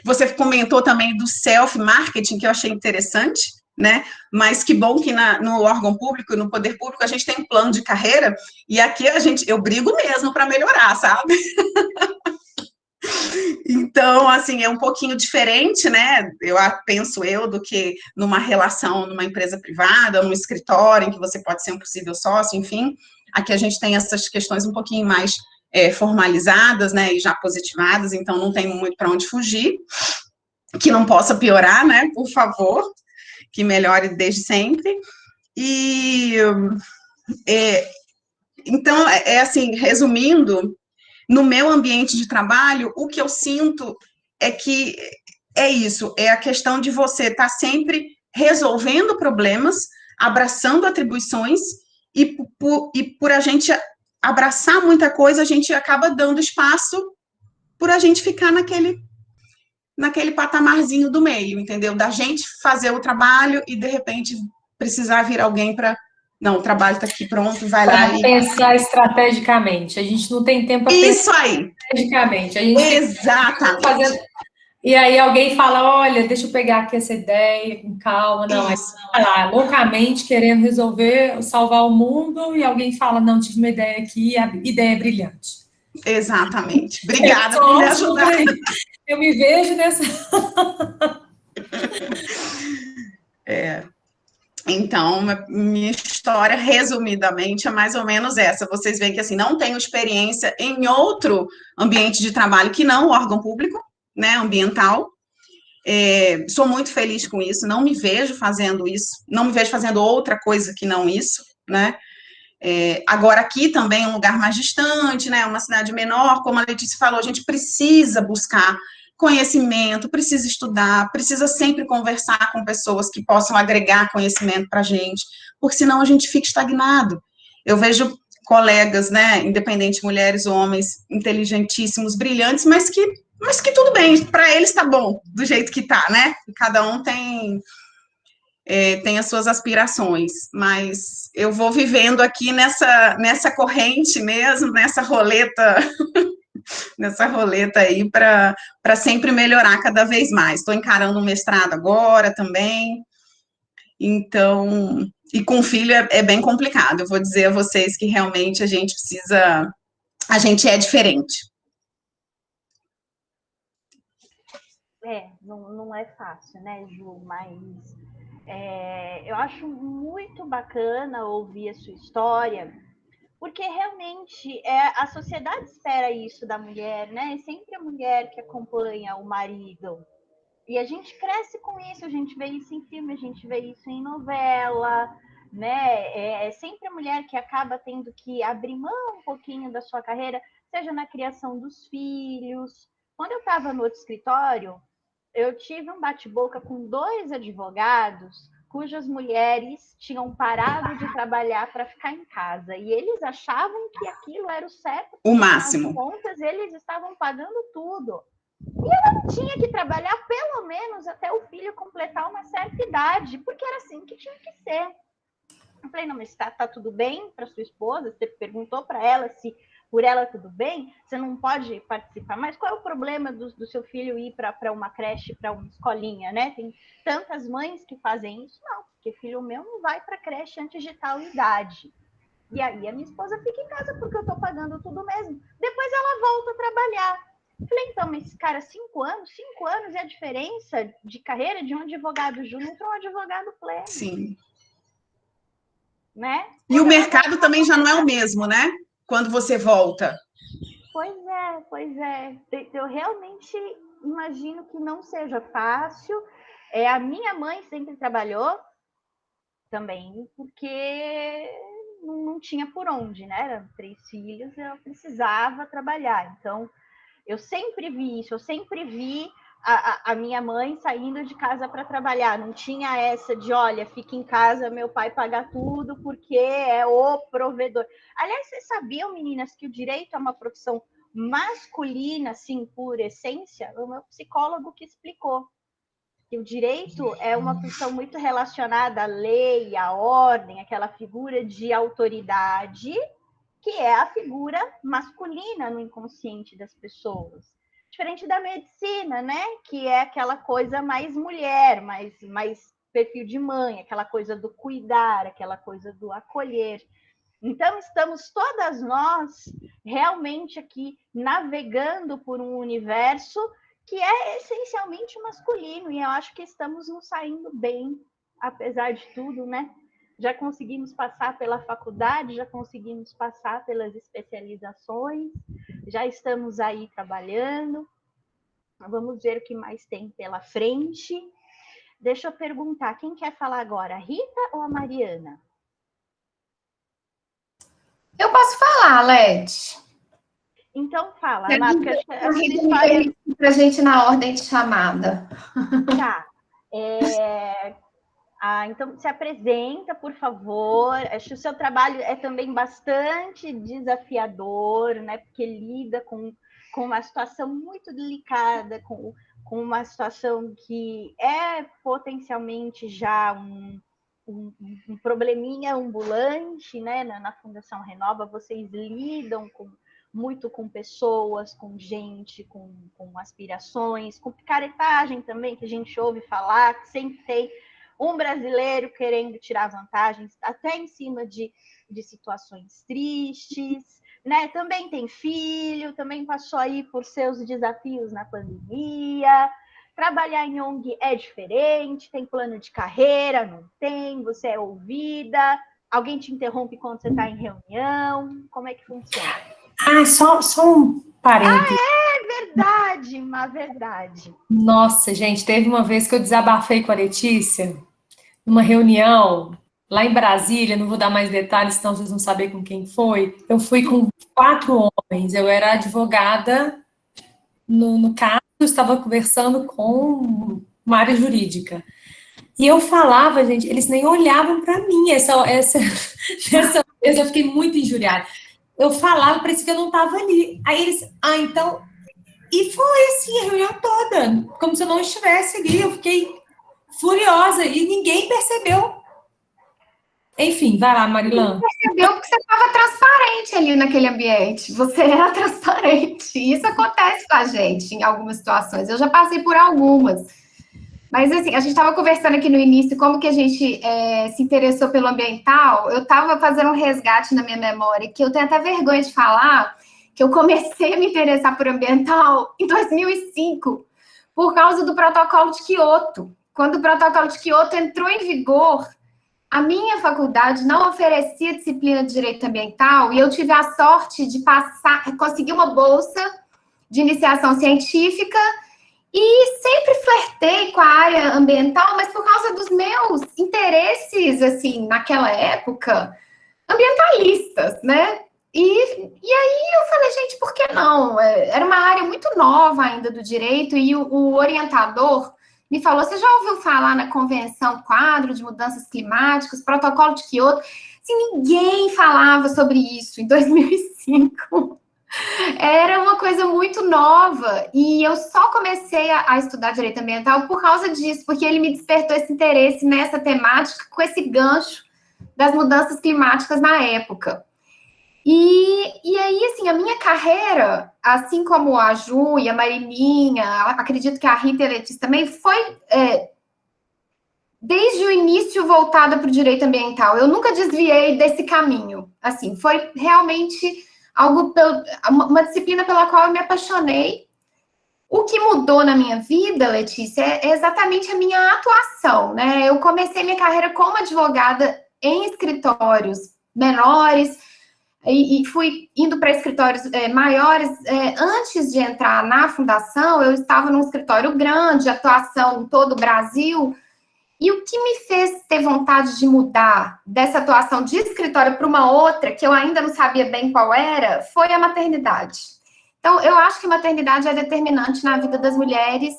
Você comentou também do self-marketing, que eu achei interessante, né? Mas que bom que no órgão público, no poder público, a gente tem um plano de carreira, e aqui eu brigo mesmo para melhorar, sabe? Então, assim, é um pouquinho diferente, né? Penso do que numa relação, numa empresa privada, num escritório, em que você pode ser um possível sócio, enfim. Aqui a gente tem essas questões um pouquinho mais formalizadas, né? E já positivadas, então não tem muito para onde fugir. Que não possa piorar, né? Por favor, que melhore desde sempre. Então, assim, resumindo, no meu ambiente de trabalho, o que eu sinto é que é isso, é a questão de você estar sempre resolvendo problemas, abraçando atribuições, e por a gente abraçar muita coisa, a gente acaba dando espaço por a gente ficar naquele patamarzinho do meio, entendeu? Da gente fazer o trabalho e, de repente, precisar vir alguém para... Não, o trabalho está aqui pronto, vai lá e... Pensar estrategicamente. A gente não tem tempo para pensar estrategicamente. A gente exatamente. Fazendo... E aí alguém fala, olha, deixa eu pegar aqui essa ideia com calma. Não, aí vai lá, loucamente querendo resolver, salvar o mundo, e alguém fala, não, tive uma ideia aqui, a ideia é brilhante. Exatamente. Obrigada por me ajudar. Eu me vejo nessa... Então, minha história, resumidamente, é mais ou menos essa. Vocês veem que, assim, não tenho experiência em outro ambiente de trabalho que não o órgão público, né, ambiental. Sou muito feliz com isso, não me vejo fazendo isso, não me vejo fazendo outra coisa que não isso, né. Agora, aqui também é um lugar mais distante, né? Uma cidade menor, como a Letícia falou, a gente precisa buscar conhecimento, precisa estudar, precisa sempre conversar com pessoas que possam agregar conhecimento para a gente, porque senão a gente fica estagnado. Eu vejo colegas, né, independente, mulheres ou homens, inteligentíssimos, brilhantes, mas que tudo bem, para eles está bom, do jeito que está, né? Cada um tem as suas aspirações, mas eu vou vivendo aqui nessa corrente mesmo, nessa roleta aí para sempre melhorar cada vez mais. Estou encarando um mestrado agora também, então, e com filho é bem complicado. Eu vou dizer a vocês que realmente a gente é diferente. Não é fácil, né, Ju? Mas eu acho muito bacana ouvir a sua história, porque realmente a sociedade espera isso da mulher, né? É sempre a mulher que acompanha o marido. E a gente cresce com isso, a gente vê isso em filme, a gente vê isso em novela, né? É sempre a mulher que acaba tendo que abrir mão um pouquinho da sua carreira, seja na criação dos filhos. Quando eu estava no outro escritório, eu tive um bate-boca com 2 advogados cujas mulheres tinham parado de trabalhar para ficar em casa. E eles achavam que aquilo era o certo. O máximo. Afinal de contas, eles estavam pagando tudo. E ela tinha que trabalhar pelo menos até o filho completar uma certa idade, porque era assim que tinha que ser. Eu falei, não, mas tá tudo bem para sua esposa? Você perguntou para ela se por ela tudo bem? Você não pode participar? Mas qual é o problema do seu filho ir para uma creche, para uma escolinha, né? Tem tantas mães que fazem isso. Não, porque filho meu não vai para creche antes de tal idade. E aí a minha esposa fica em casa porque eu estou pagando tudo mesmo. Depois ela volta a trabalhar. Falei, então, mas esse cara, 5 anos é a diferença de carreira de um advogado júnior para um advogado pleno. Sim. Né? E o mercado também já não é o mesmo, né? Quando você volta. Pois é. Eu realmente imagino que não seja fácil. A minha mãe sempre trabalhou também, porque não tinha por onde, né? Eram 3 filhos, eu precisava trabalhar. Então, eu sempre vi isso, eu sempre vi a minha mãe saindo de casa para trabalhar. Não tinha essa de, olha, fica em casa, meu pai paga tudo porque é o provedor. Aliás, vocês sabiam, meninas, que o direito é uma profissão masculina, assim, por essência? O meu psicólogo que explicou que o direito é uma profissão muito relacionada à lei, à ordem, aquela figura de autoridade, que é a figura masculina no inconsciente das pessoas. Diferente da medicina, né? Que é aquela coisa mais mulher, mais perfil de mãe, aquela coisa do cuidar, aquela coisa do acolher. Então, estamos todas nós realmente aqui navegando por um universo que é essencialmente masculino, e eu acho que estamos nos saindo bem, apesar de tudo, né? Já conseguimos passar pela faculdade, já conseguimos passar pelas especializações, já estamos aí trabalhando. Vamos ver o que mais tem pela frente. Deixa eu perguntar, quem quer falar agora, a Rita ou a Mariana? Eu posso falar, Led. Então fala, Ana, porque acho que a história... Para a gente na ordem de chamada. Tá. Então, se apresenta, por favor. Acho que o seu trabalho é também bastante desafiador, né? Porque lida com uma situação muito delicada, com uma situação que é potencialmente já um probleminha ambulante, né? Na Fundação Renova, vocês lidam muito com pessoas, com gente, com aspirações, com picaretagem também, que a gente ouve falar, que sempre tem um brasileiro querendo tirar vantagens, até em cima de situações tristes, né? Também tem filho, também passou aí por seus desafios na pandemia. Trabalhar em ONG é diferente, tem plano de carreira, não tem, você é ouvida, alguém te interrompe quando você está em reunião, como é que funciona? Só um parênteses. É verdade, uma verdade. Nossa, gente, teve uma vez que eu desabafei com a Letícia, numa reunião, lá em Brasília, não vou dar mais detalhes, senão vocês vão saber com quem foi. Eu fui com 4 homens, eu era advogada no caso, eu estava conversando com uma área jurídica. E eu falava, gente, eles nem olhavam para mim. Dessa vez eu fiquei muito injuriada. Eu falava, parecia que eu não estava ali. Aí eles, então. E foi assim a reunião toda, como se eu não estivesse ali. Eu fiquei furiosa e ninguém percebeu. Enfim, vai lá, Marilã. Ninguém percebeu porque você estava transparente ali naquele ambiente. Você era transparente. Isso acontece com a gente em algumas situações. Eu já passei por algumas. Mas, assim, a gente estava conversando aqui no início como que a gente se interessou pelo ambiental. Eu estava fazendo um resgate na minha memória, que eu tenho até vergonha de falar, que eu comecei a me interessar por ambiental em 2005, por causa do Protocolo de Quioto. Quando o Protocolo de Quioto entrou em vigor, a minha faculdade não oferecia disciplina de direito ambiental e eu tive a sorte de conseguir uma bolsa de iniciação científica. E sempre flertei com a área ambiental, mas por causa dos meus interesses, assim, naquela época, ambientalistas, né? E aí eu falei, gente, por que não? Era uma área muito nova ainda do direito, e o orientador me falou, você já ouviu falar na Convenção Quadro de Mudanças Climáticas, Protocolo de Quioto? Assim, ninguém falava sobre isso em 2005. Era uma coisa muito nova e eu só comecei a estudar direito ambiental por causa disso, porque ele me despertou esse interesse nessa temática com esse gancho das mudanças climáticas na época. E aí, assim, a minha carreira, assim como a Ju e a Marininha, acredito que a Rita e a Letícia também, foi desde o início voltada para o direito ambiental. Eu nunca desviei desse caminho. Assim, foi realmente uma disciplina pela qual eu me apaixonei. O que mudou na minha vida, Letícia, é exatamente a minha atuação, né? Eu comecei minha carreira como advogada em escritórios menores e fui indo para escritórios maiores. Antes de entrar na fundação, eu estava num escritório grande, atuação em todo o Brasil. E o que me fez ter vontade de mudar dessa atuação de escritório para uma outra, que eu ainda não sabia bem qual era, foi a maternidade. Então, eu acho que a maternidade é determinante na vida das mulheres,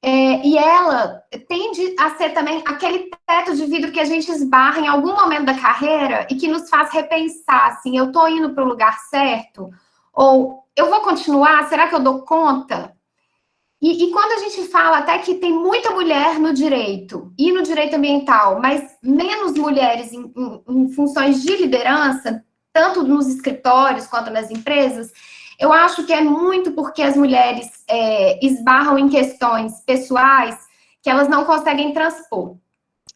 e ela tende a ser também aquele teto de vidro que a gente esbarra em algum momento da carreira e que nos faz repensar, assim, eu estou indo para o lugar certo? Ou eu vou continuar? Será que eu dou conta? E quando a gente fala até que tem muita mulher no direito e no direito ambiental, mas menos mulheres em funções de liderança, tanto nos escritórios quanto nas empresas, eu acho que é muito porque as mulheres esbarram em questões pessoais que elas não conseguem transpor.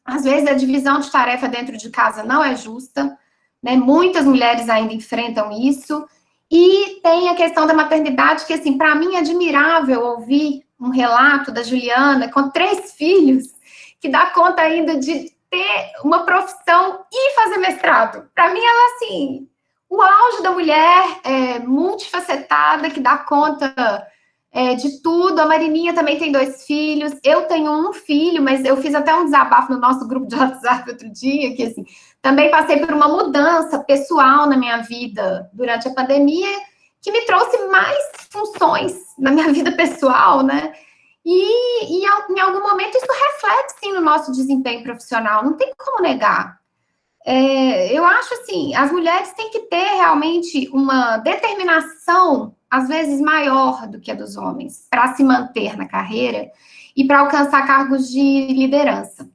Às vezes a divisão de tarefa dentro de casa não é justa, né? Muitas mulheres ainda enfrentam isso. E tem a questão da maternidade, que, assim, para mim é admirável ouvir um relato da Juliana com 3 filhos, que dá conta ainda de ter uma profissão e fazer mestrado. Para mim, ela, assim, o auge da mulher multifacetada, que dá conta de tudo. A Marininha também tem 2 filhos, eu tenho um filho, mas eu fiz até um desabafo no nosso grupo de WhatsApp outro dia, que, assim, também passei por uma mudança pessoal na minha vida durante a pandemia, que me trouxe mais funções na minha vida pessoal, né? E em algum momento isso reflete, sim, no nosso desempenho profissional, não tem como negar. Eu acho, assim, as mulheres têm que ter realmente uma determinação, às vezes, maior do que a dos homens, para se manter na carreira e para alcançar cargos de liderança.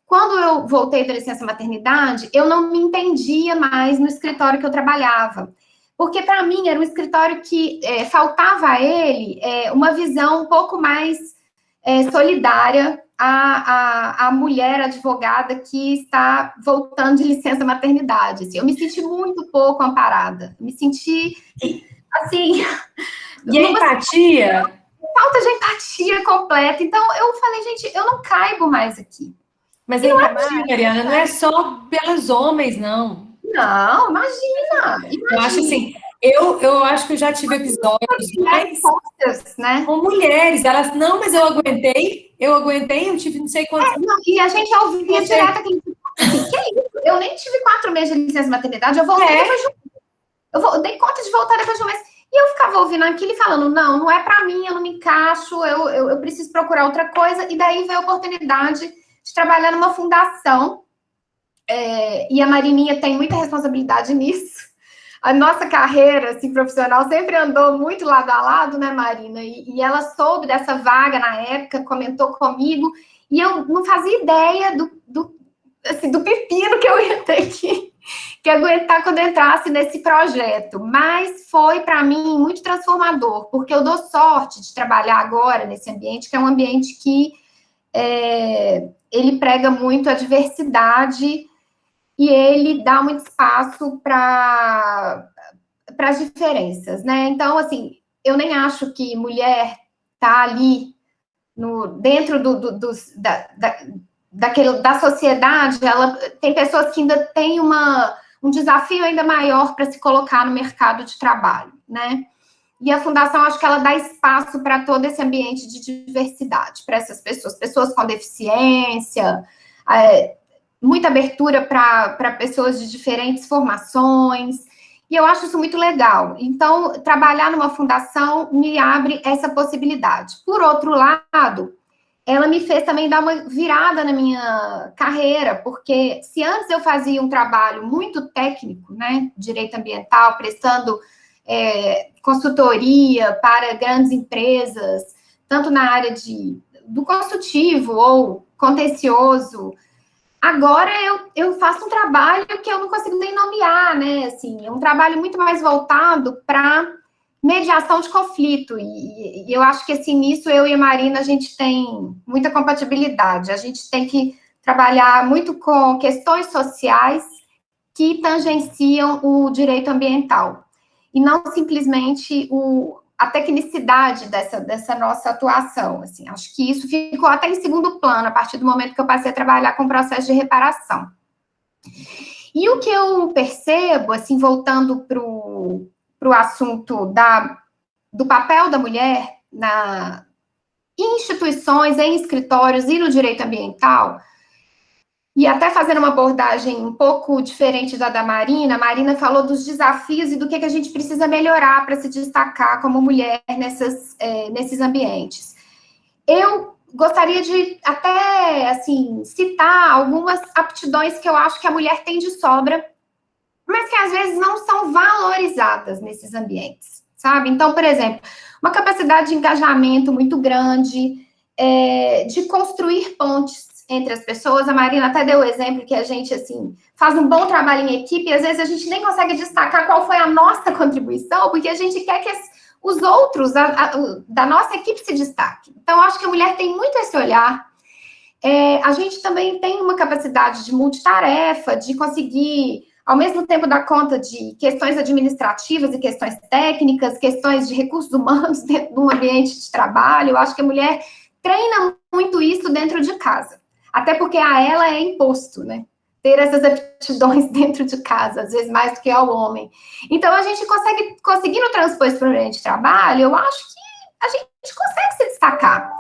Quando eu voltei da licença maternidade, eu não me entendia mais no escritório que eu trabalhava. Porque, para mim, era um escritório que faltava a ele uma visão um pouco mais solidária à mulher advogada que está voltando de licença maternidade. Assim, eu me senti muito pouco amparada. Me senti, assim... E a empatia? Falta de empatia completa. Então, eu falei, gente, eu não caibo mais aqui. Mas a empatia, Mariana, não é só pelos homens, não. Não, imagina. Eu acho assim, eu acho que eu já tive episódios né? com mulheres, elas, não, mas eu aguentei, eu tive não sei quantos. E a gente ouvia direto aquele, Assim, que é isso? Eu nem tive 4 meses de licença de maternidade, eu voltei depois de eu dei conta de voltar depois de um mês. E eu ficava ouvindo aquilo e falando, não é para mim, eu não me encaixo, eu preciso procurar outra coisa. E daí veio a oportunidade de trabalhar numa fundação. E a Marininha tem muita responsabilidade nisso. A nossa carreira assim, profissional sempre andou muito lado a lado, né, Marina? E ela soube dessa vaga na época, comentou comigo, e eu não fazia ideia do pepino que eu ia ter que aguentar quando entrasse nesse projeto. Mas foi, para mim, muito transformador, porque eu dou sorte de trabalhar agora nesse ambiente, que é um ambiente que ele prega muito a diversidade e ele dá muito espaço para as diferenças, né? Então, assim, eu nem acho que mulher tá ali dentro da sociedade, ela tem pessoas que ainda têm um desafio ainda maior para se colocar no mercado de trabalho, né? E a fundação, acho que ela dá espaço para todo esse ambiente de diversidade, para essas pessoas com deficiência, muita abertura para pessoas de diferentes formações, e eu acho isso muito legal. Então, trabalhar numa fundação me abre essa possibilidade. Por outro lado, ela me fez também dar uma virada na minha carreira, porque se antes eu fazia um trabalho muito técnico, né, direito ambiental, prestando consultoria para grandes empresas, tanto na área do consultivo ou contencioso, agora eu faço um trabalho que eu não consigo nem nomear, né, assim, é um trabalho muito mais voltado para mediação de conflito, e eu acho que, assim, nisso eu e a Marina, a gente tem muita compatibilidade, a gente tem que trabalhar muito com questões sociais que tangenciam o direito ambiental, e não simplesmente a tecnicidade dessa nossa atuação, assim, acho que isso ficou até em segundo plano, a partir do momento que eu passei a trabalhar com o processo de reparação. E o que eu percebo, assim, voltando para o assunto do papel da mulher em instituições, em escritórios e no direito ambiental, e até fazendo uma abordagem um pouco diferente da Marina, a Marina falou dos desafios e do que a gente precisa melhorar para se destacar como mulher nesses ambientes. Eu gostaria de até, assim, citar algumas aptidões que eu acho que a mulher tem de sobra, mas que às vezes não são valorizadas nesses ambientes, sabe? Então, por exemplo, uma capacidade de engajamento muito grande, de construir pontes entre as pessoas. A Marina até deu o exemplo que a gente, assim, faz um bom trabalho em equipe e às vezes a gente nem consegue destacar qual foi a nossa contribuição, porque a gente quer que os outros da nossa equipe se destaquem. Então, acho que a mulher tem muito esse olhar. A gente também tem uma capacidade de multitarefa, de conseguir, ao mesmo tempo, dar conta de questões administrativas e questões técnicas, questões de recursos humanos dentro de um ambiente de trabalho. Eu acho que a mulher treina muito isso dentro de casa. Até porque a ela é imposto, né? Ter essas aptidões dentro de casa, às vezes mais do que ao homem. Então, a gente conseguindo transpor isso para o ambiente de trabalho, eu acho que a gente consegue se destacar.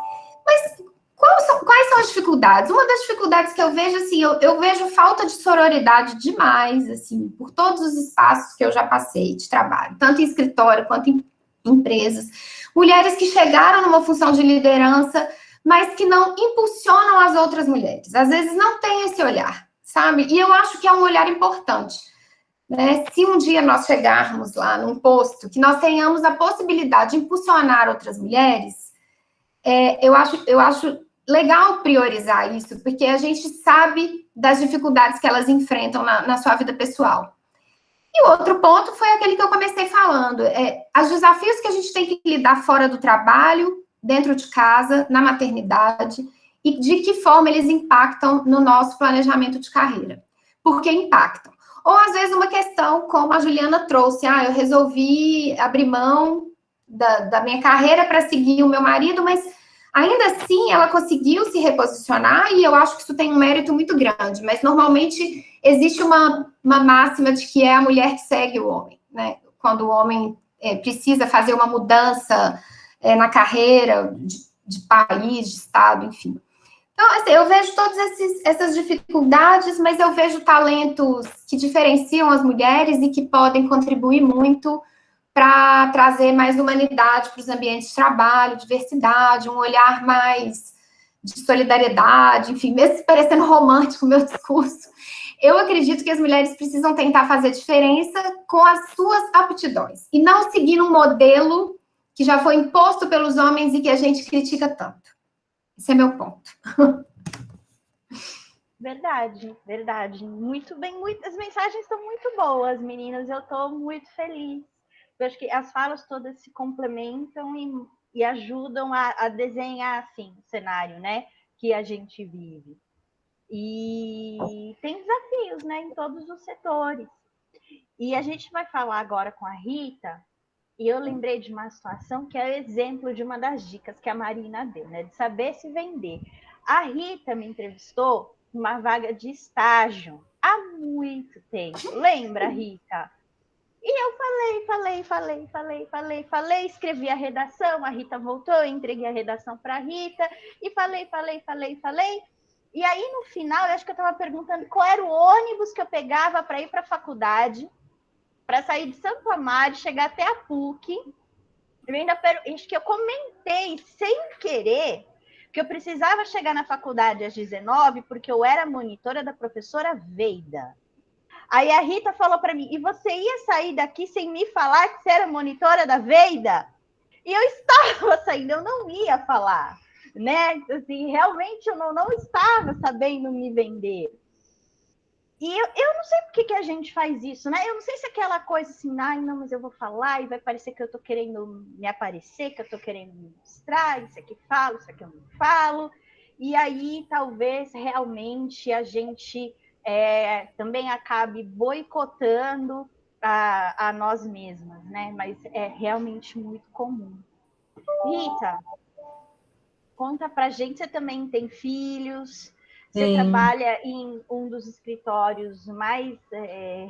Mas quais são as dificuldades? Uma das dificuldades que eu vejo, assim, eu vejo falta de sororidade demais, assim, por todos os espaços que eu já passei de trabalho, tanto em escritório quanto em empresas. Mulheres que chegaram numa função de liderança, mas que não impulsionam as outras mulheres. Às vezes não tem esse olhar, sabe? E eu acho que é um olhar importante, né? Se um dia nós chegarmos lá num posto, que nós tenhamos a possibilidade de impulsionar outras mulheres, eu acho legal priorizar isso, porque a gente sabe das dificuldades que elas enfrentam na sua vida pessoal. E o outro ponto foi aquele que eu comecei falando, os desafios que a gente tem que lidar fora do trabalho, dentro de casa, na maternidade, e de que forma eles impactam no nosso planejamento de carreira. Por que impactam? Ou, às vezes, uma questão como a Juliana trouxe, eu resolvi abrir mão da minha carreira para seguir o meu marido, mas ainda assim ela conseguiu se reposicionar, e eu acho que isso tem um mérito muito grande, mas normalmente existe uma máxima de que é a mulher que segue o homem, né? Quando o homem precisa fazer uma mudança na carreira, de país, de estado, enfim. Então, assim, eu vejo todas essas dificuldades, mas eu vejo talentos que diferenciam as mulheres e que podem contribuir muito para trazer mais humanidade para os ambientes de trabalho, diversidade, um olhar mais de solidariedade, enfim, mesmo parecendo romântico o meu discurso, eu acredito que as mulheres precisam tentar fazer diferença com as suas aptidões e não seguir um modelo que já foi imposto pelos homens e que a gente critica tanto. Esse é meu ponto. Verdade, verdade. Muito bem, as mensagens estão muito boas, meninas. Eu estou muito feliz. Eu acho que as falas todas se complementam e ajudam a desenhar assim, o cenário, né, que a gente vive. E tem desafios, né, em todos os setores. E a gente vai falar agora com a Rita, e eu lembrei de uma situação que é o exemplo de uma das dicas que a Marina deu, né, de saber se vender. A Rita me entrevistou numa vaga de estágio há muito tempo. Lembra, Rita? E eu falei, escrevi a redação, a Rita voltou, eu entreguei a redação para a Rita, e falei. E aí, no final, eu acho que eu estava perguntando qual era o ônibus que eu pegava para ir para a faculdade, para sair de Santo Amaro, chegar até a PUC. Eu ainda acho que eu comentei, sem querer, que eu precisava chegar na faculdade às 19, porque eu era monitora da professora Veida. Aí a Rita falou para mim, e você ia sair daqui sem me falar que você era monitora da Veida? E eu estava saindo, eu não ia falar, né? Assim, realmente eu não estava sabendo me vender. E eu não sei por que a gente faz isso, né? Eu não sei se é aquela coisa assim, ai, não, mas eu vou falar e vai parecer que eu tô querendo me aparecer, que eu tô querendo me mostrar, isso aqui falo, isso aqui eu não falo. E aí, talvez, realmente, a gente também acabe boicotando a nós mesmas, né? Mas é realmente muito comum. Rita, conta pra gente, você também tem filhos, você trabalha em um dos escritórios mais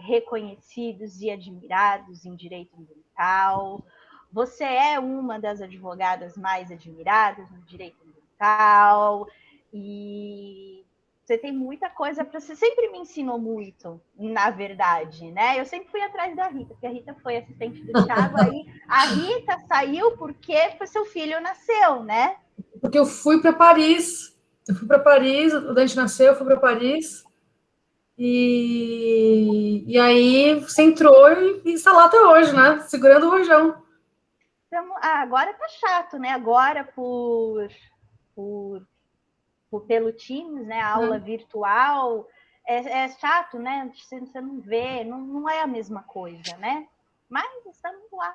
reconhecidos e admirados em direito ambiental. Você é uma das advogadas mais admiradas no direito ambiental. E você tem muita coisa para... Você sempre me ensinou muito, na verdade, né? Eu sempre fui atrás da Rita, porque a Rita foi assistente do Thiago. Aí a Rita saiu porque seu filho nasceu, né? Porque eu fui para Paris. O Dante nasceu, eu fui para Paris. E aí você entrou e está lá até hoje, né? Segurando o rojão. Então, agora tá chato, né? Agora pelo Teams, né? A aula virtual é chato, né? Você não vê, não é a mesma coisa, né? Mas estamos lá.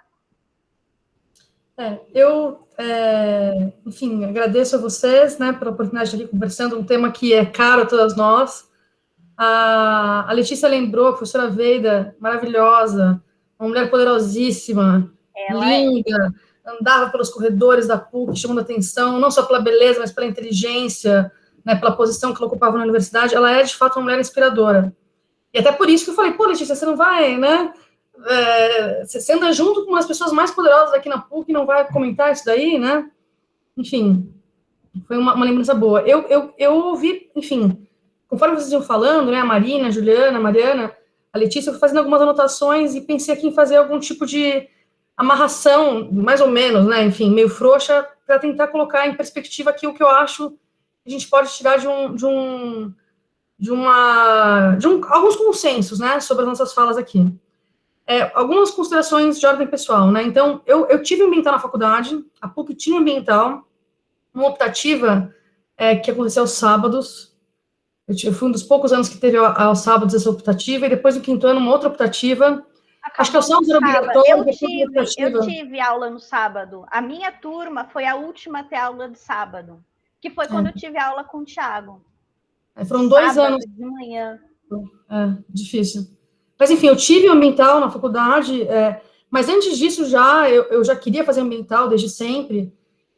Enfim, agradeço a vocês, né, pela oportunidade de estar aqui conversando, um tema que é caro a todas nós. A Letícia lembrou, a professora Veida, maravilhosa, uma mulher poderosíssima, linda, andava pelos corredores da PUC, chamando atenção, não só pela beleza, mas pela inteligência, né, pela posição que ela ocupava na universidade. Ela é, de fato, uma mulher inspiradora. E até por isso que eu falei, pô, Letícia, você não vai, né? Você anda junto com as pessoas mais poderosas aqui na PUC e não vai comentar isso daí, né? Enfim, foi uma lembrança boa. Eu ouvi, enfim, conforme vocês iam falando, né, a Marina, a Juliana, a Mariana, a Letícia, eu fui fazendo algumas anotações e pensei aqui em fazer algum tipo de amarração, mais ou menos, né, enfim, meio frouxa, para tentar colocar em perspectiva aqui o que eu acho que a gente pode tirar de alguns consensos, né, sobre as nossas falas aqui. Algumas considerações de ordem pessoal, né? Então, eu tive ambiental na faculdade, a PUC tinha ambiental, uma optativa que aconteceu aos sábados. Eu fui um dos poucos anos que teve aos sábados essa optativa, e depois, no quinto ano, uma outra optativa. Acho que aos sábados era obrigatório. Eu tive aula no sábado. A minha turma foi a última a ter aula de sábado, que foi quando eu tive aula com o Thiago. Foram 2 anos. De manhã. Difícil. Mas, enfim, eu tive ambiental na faculdade, mas antes disso eu já queria fazer ambiental desde sempre,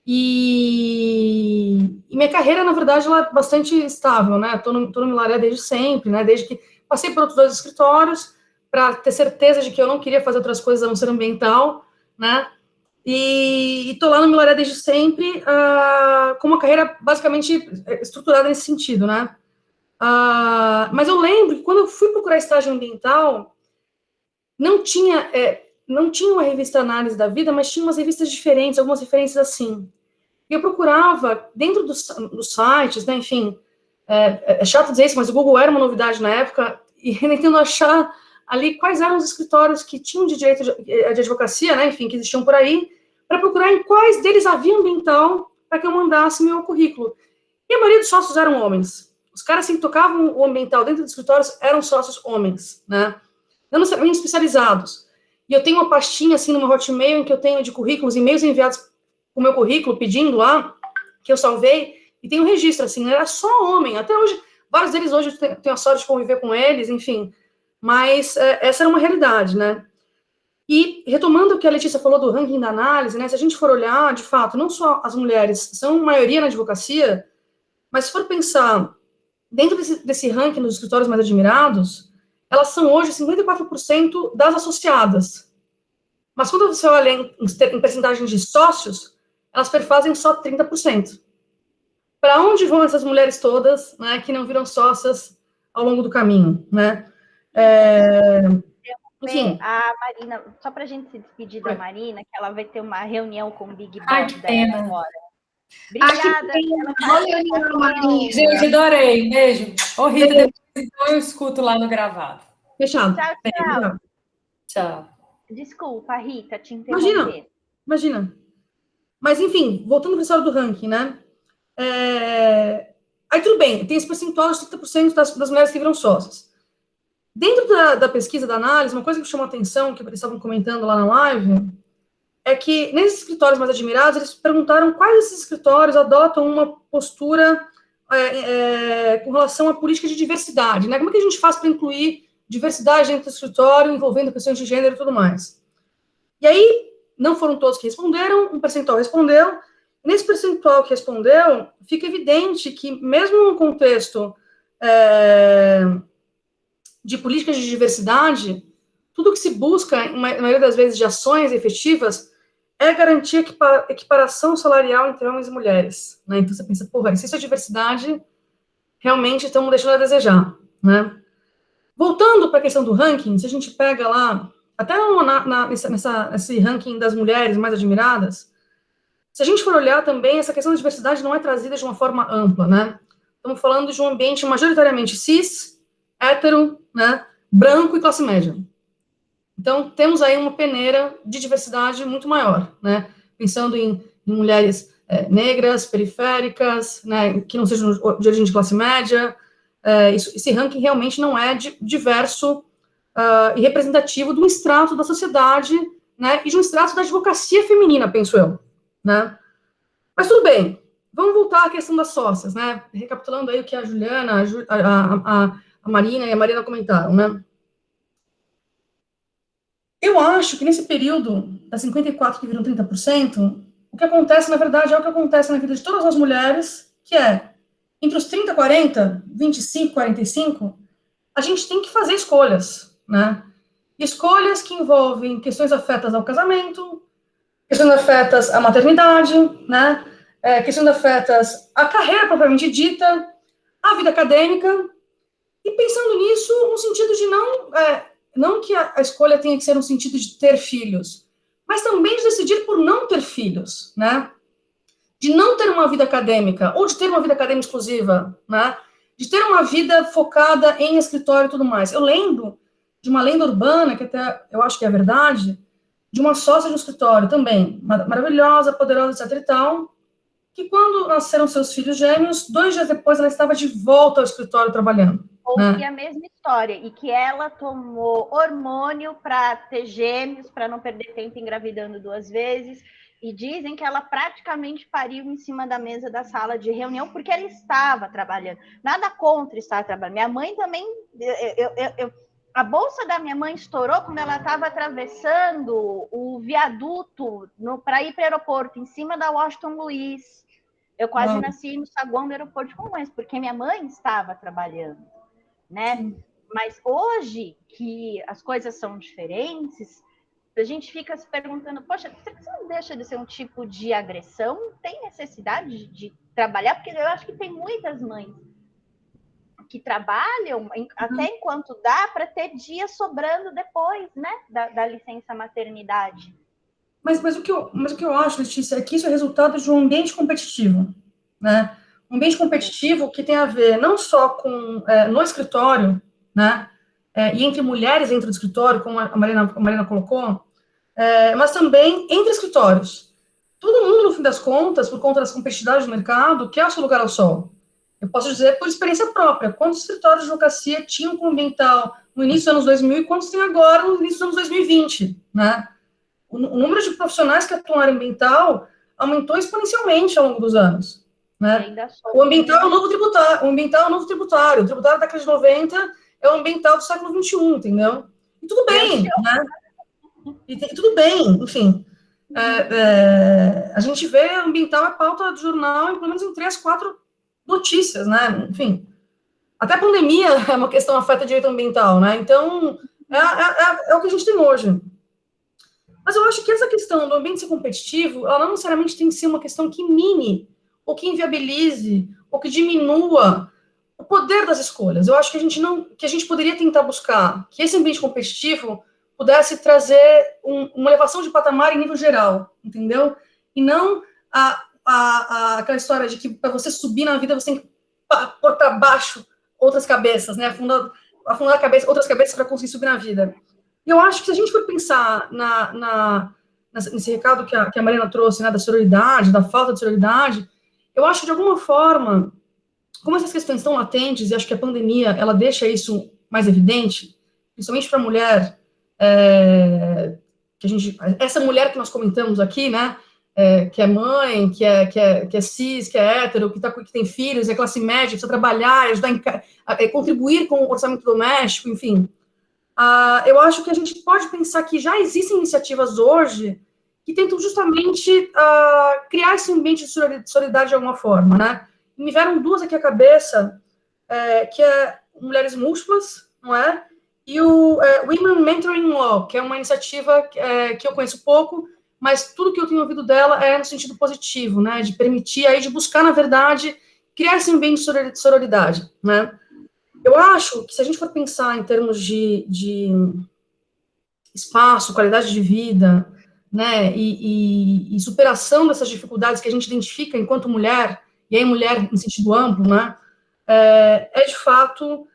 e minha carreira, na verdade, ela é bastante estável, né? Estou no Milaré desde sempre, né? Desde que passei por outros 2 escritórios, para ter certeza de que eu não queria fazer outras coisas a não ser ambiental, né? E estou lá no Milaré desde sempre, com uma carreira basicamente estruturada nesse sentido, né? Mas eu lembro que quando eu fui procurar estágio ambiental, não tinha uma revista Análise da Vida, mas tinha umas revistas diferentes, algumas referências assim. E eu procurava, dentro dos sites, né, enfim, é chato dizer isso, mas o Google era uma novidade na época, e tentando achar ali quais eram os escritórios que tinham de direito de advocacia, né, enfim, que existiam por aí, para procurar em quais deles havia ambiental para que eu mandasse meu currículo. E a maioria dos sócios eram homens. Os caras que tocavam o ambiental dentro dos escritórios eram sócios homens, né? Não necessariamente especializados. E eu tenho uma pastinha, assim, numa Hotmail, em que eu tenho de currículos, e-mails enviados com o meu currículo, pedindo lá, que eu salvei, e tem um registro, assim, era só homem. Até hoje, vários deles hoje eu tenho a sorte de conviver com eles, enfim. Mas essa era uma realidade, né? E, retomando o que a Letícia falou do ranking da análise, né? Se a gente for olhar, de fato, não só as mulheres são maioria na advocacia, mas se for pensar dentro desse ranking dos escritórios mais admirados, elas são hoje 54% das associadas. Mas quando você olha em percentagem de sócios, elas perfazem só 30%. Para onde vão essas mulheres todas, né, que não viram sócias ao longo do caminho, né? Enfim. A Marina, só para a gente se despedir da Marina, que ela vai ter uma reunião com o Big Boss que dela pena. agora. Obrigada. Gente, adorei. Beijo. Ô, Rita, depois então eu escuto lá no gravado. Fechado. Tchau, tchau. Tchau. Desculpa, Rita, te interromper. Imagina. Mas, enfim, voltando para a história do ranking, né? Aí, tudo bem, tem esse percentual de 30% das mulheres que viram sócias. Dentro da pesquisa, da análise, uma coisa que chamou a atenção, que eles estavam comentando lá na live, é que nesses escritórios mais admirados, eles perguntaram quais desses escritórios adotam uma postura com relação à política de diversidade, né? Como é que a gente faz para incluir diversidade dentro do escritório, envolvendo questões de gênero e tudo mais. E aí, não foram todos que responderam, um percentual respondeu. Nesse percentual que respondeu, fica evidente que, mesmo no contexto de políticas de diversidade, tudo que se busca, na maioria das vezes, de ações efetivas, é garantir equiparação salarial entre homens e mulheres. Né? Então, você pensa, porra, se isso é diversidade, realmente estamos deixando a desejar. Né? Voltando para a questão do ranking, se a gente pega lá, até nesse ranking das mulheres mais admiradas, se a gente for olhar também, essa questão da diversidade não é trazida de uma forma ampla, né? Estamos falando de um ambiente majoritariamente cis, hétero, né, branco e classe média. Então, temos aí uma peneira de diversidade muito maior, né? Pensando em mulheres negras, periféricas, né, que não sejam de origem de classe média. Esse ranking realmente não é diverso e representativo de um extrato da sociedade, né, e de um extrato da advocacia feminina, penso eu, né? Mas tudo bem, vamos voltar à questão das sócias, né? Recapitulando aí o que a Juliana, a Marina e a Mariana comentaram, né? Eu acho que nesse período das 54% que viram 30%, o que acontece, na verdade, é o que acontece na vida de todas as mulheres, que é, entre os 30 e 40, 25, 45, a gente tem que fazer escolhas, né? Escolhas que envolvem questões afetas ao casamento, questões afetas à maternidade, né? Questões afetas à carreira propriamente dita, à vida acadêmica, e pensando nisso no sentido de não que a escolha tenha que ser no sentido de ter filhos, mas também de decidir por não ter filhos, né? De não ter uma vida acadêmica, ou de ter uma vida acadêmica exclusiva, né? De ter uma vida focada em escritório e tudo mais. Eu lembro de uma lenda urbana, que até eu acho que é verdade, de uma sócia de um escritório também, maravilhosa, poderosa, etc e tal, que quando nasceram seus filhos gêmeos, 2 dias depois ela estava de volta ao escritório trabalhando. Ouvi a mesma história, e que ela tomou hormônio para ter gêmeos, para não perder tempo engravidando 2 vezes, e dizem que ela praticamente pariu em cima da mesa da sala de reunião, porque ela estava trabalhando. Nada contra estar trabalhando. Minha mãe também... A bolsa da minha mãe estourou quando ela estava atravessando o viaduto para ir para o aeroporto, em cima da Washington Luiz. Eu quase nasci no saguão do aeroporto de Congonhas, porque minha mãe estava trabalhando, né? Mas hoje, que as coisas são diferentes, A gente fica se perguntando, poxa, será que isso não deixa de ser um tipo de agressão? Tem necessidade de trabalhar? Porque eu acho que tem muitas mães que trabalham até enquanto dá para ter dias sobrando depois, né, da licença maternidade. Mas o que eu acho, Letícia, é que isso é resultado de um ambiente competitivo, né? Um ambiente competitivo que tem a ver não só com no escritório, né? E entre mulheres dentro do escritório, como a Marina colocou, mas também entre escritórios. Todo mundo, no fim das contas, por conta das competitividades do mercado, quer o seu lugar ao sol. Eu posso dizer por experiência própria, quantos escritórios de advocacia tinham como ambiental no início dos anos 2000 e quantos tem agora no início dos anos 2020, né? O número de profissionais que atuam na área ambiental aumentou exponencialmente ao longo dos anos, né? O ambiental é o novo tributário, o tributário da década de 90 é o ambiental do século XXI, entendeu? E tudo bem, né? E tudo bem, enfim. A gente vê ambiental é pauta do jornal, pelo menos em 3, 4 notícias, né? Enfim, até a pandemia é uma questão afeta direito ambiental, né? Então, é o que a gente tem hoje. Mas eu acho que essa questão do ambiente ser competitivo, ela não necessariamente tem que ser uma questão que mine, ou que inviabilize, ou que diminua o poder das escolhas. Eu acho que a gente poderia tentar buscar que esse ambiente competitivo pudesse trazer uma elevação de patamar em nível geral, entendeu? E não aquela história de que para você subir na vida você tem que pôr para baixo outras cabeças, né? Afundar outras cabeças para conseguir subir na vida. E eu acho que se a gente for pensar nesse recado que a Marina trouxe, né, da sororidade, da falta de sororidade, eu acho que, de alguma forma, como essas questões estão latentes, e acho que a pandemia, ela deixa isso mais evidente, principalmente para a mulher, essa mulher que nós comentamos aqui, né, que é mãe, que é cis, que é hétero, que tem filhos, é classe média, precisa trabalhar, ajudar contribuir com o orçamento doméstico, enfim. Eu acho que a gente pode pensar que já existem iniciativas hoje que tentam justamente criar esse ambiente de solidariedade de alguma forma, né? E me vieram duas aqui à cabeça, que é Mulheres Múltiplas, não é? E o Women Mentoring Law, que é uma iniciativa que eu conheço pouco, mas tudo que eu tenho ouvido dela é no sentido positivo, né? De permitir, aí, de buscar, na verdade, criar esse ambiente de sororidade, né? Eu acho que se a gente for pensar em termos de espaço, qualidade de vida, né, e superação dessas dificuldades que a gente identifica enquanto mulher, e aí mulher em sentido amplo, né, de fato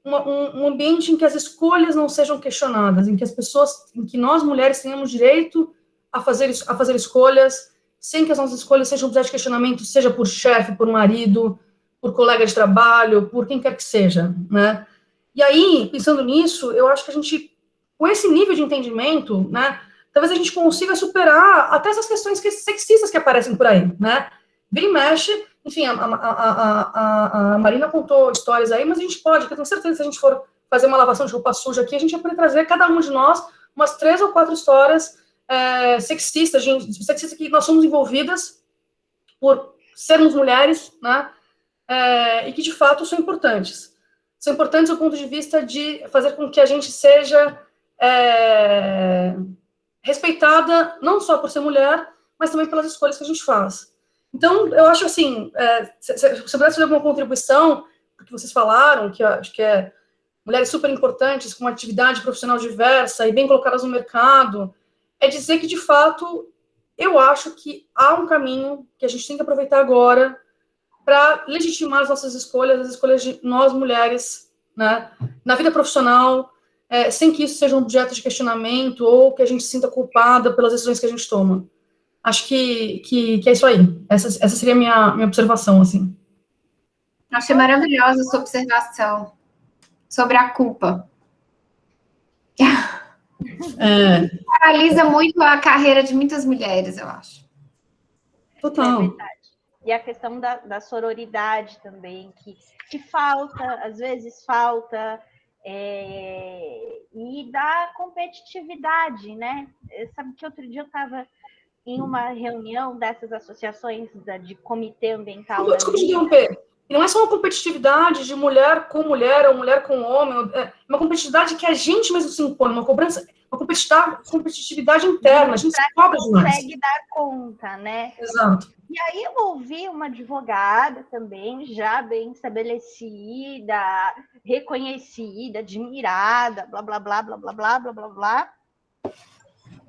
um ambiente em que as escolhas não sejam questionadas, em que nós mulheres tenhamos direito a fazer escolhas, sem que as nossas escolhas sejam objeto de questionamento, seja por chefe, por marido, por colega de trabalho, por quem quer que seja, né? E aí, pensando nisso, eu acho que a gente, com esse nível de entendimento, né, talvez a gente consiga superar até essas questões sexistas que aparecem por aí, né? Vira e mexe, enfim, a Marina contou histórias aí, mas a gente pode, eu tenho certeza que se a gente for fazer uma lavação de roupa suja aqui, a gente vai poder trazer, cada um de nós, umas 3 ou 4 histórias sexistas que nós somos envolvidas por sermos mulheres, né? E que, de fato, são importantes. São importantes do ponto de vista de fazer com que a gente seja respeitada, não só por ser mulher, mas também pelas escolhas que a gente faz. Então, eu acho assim, se eu pudesse fazer alguma contribuição, porque vocês falaram, que eu acho que mulheres super importantes, com uma atividade profissional diversa e bem colocadas no mercado, é dizer que, de fato, eu acho que há um caminho que a gente tem que aproveitar agora para legitimar as nossas escolhas, as escolhas de nós, mulheres, né, na vida profissional, sem que isso seja um objeto de questionamento ou que a gente se sinta culpada pelas decisões que a gente toma. Acho que é isso aí. Essa seria a minha observação, assim. Achei maravilhosa a sua observação sobre a culpa. Paralisa muito a carreira de muitas mulheres, eu acho. Total. É verdade. E a questão da sororidade também, que falta, às vezes falta, e da competitividade, né? Sabe que outro dia eu estava em uma reunião dessas associações de comitê ambiental. Desculpa te interromper. E não é só uma competitividade de mulher com mulher, ou mulher com homem, é uma competitividade que a gente mesmo se impõe, uma competitividade interna, a gente se cobra demais. Consegue dar conta, né? Exato. E aí eu ouvi uma advogada também, já bem estabelecida, reconhecida, admirada, blá, blá, blá, blá, blá, blá, blá, blá, blá,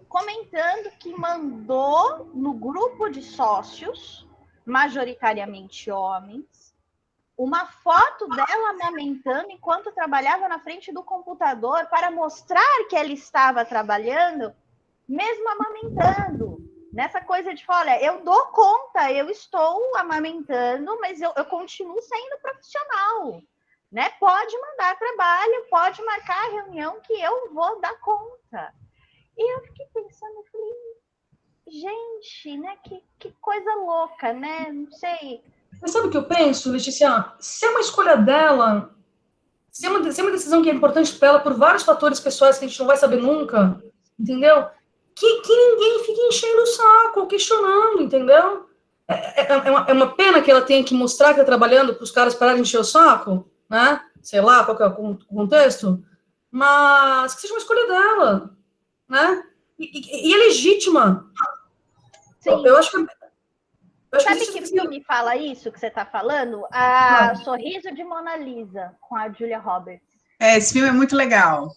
comentando que mandou no grupo de sócios, majoritariamente homens, uma foto dela amamentando enquanto trabalhava na frente do computador para mostrar que ela estava trabalhando, mesmo amamentando. Nessa coisa de falar, olha, eu dou conta, eu estou amamentando, mas eu continuo sendo profissional, né? Pode mandar trabalho, pode marcar a reunião que eu vou dar conta. E eu fiquei pensando, eu falei, gente, né? Que coisa louca, né? Não sei. Mas sabe o que eu penso, Letícia? Se é uma escolha dela, se é uma decisão que é importante para ela por vários fatores pessoais que a gente não vai saber nunca, entendeu? Que ninguém fique enchendo o saco ou questionando, entendeu? É uma pena que ela tenha que mostrar que está trabalhando para os caras pararem de encher o saco, né? Sei lá qual que é o contexto, mas que seja uma escolha dela, né? E é legítima. Sim. Eu acho que... Sabe que filme fala isso que você está falando? Sorriso de Mona Lisa, com a Julia Roberts. Esse filme é muito legal.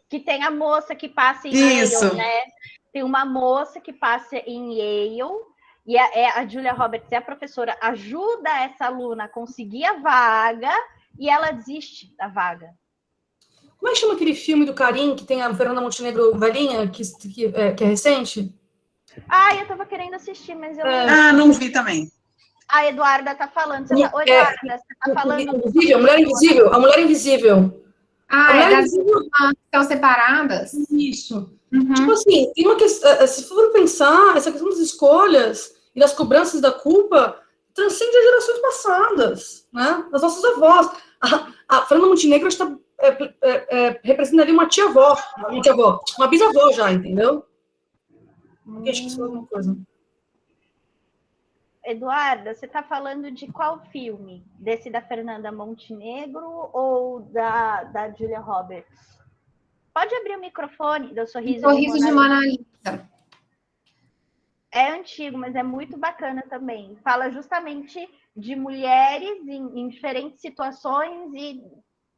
Que tem a moça que passa em Yale, né? Tem uma moça que passa em Yale, e a Julia Roberts é a professora, ajuda essa aluna a conseguir a vaga, e ela desiste da vaga. Como é que chama aquele filme do Karim, que tem a Fernanda Montenegro velhinha, que é recente? Eu tava querendo assistir, mas eu... não vi também. A Eduarda tá falando. Oi, Eduarda, você tá falando... Invisível, Mulher Invisível, a Mulher Invisível. Das irmãs que estão separadas? Isso. Uhum. Tipo assim, tem uma questão, se for pensar, essa questão das escolhas e das cobranças da culpa transcende as gerações passadas, né? Das nossas avós. A Fernanda Montenegro está representando ali uma tia-avó, uma bisavó já, entendeu? Acho que isso é alguma coisa. Eduarda, você está falando de qual filme? Desse da Fernanda Montenegro ou da Julia Roberts? Pode abrir o microfone do Sorriso de Mona Lisa. É antigo, mas é muito bacana também. Fala justamente de mulheres em diferentes situações e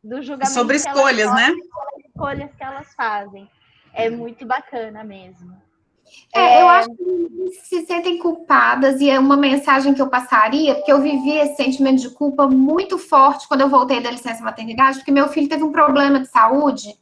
do julgamento sobre escolhas, né? Sobre escolhas que elas fazem. É muito bacana mesmo. Eu acho que se sentem culpadas, e é uma mensagem que eu passaria, porque eu vivi esse sentimento de culpa muito forte quando eu voltei da licença maternidade, porque meu filho teve um problema de saúde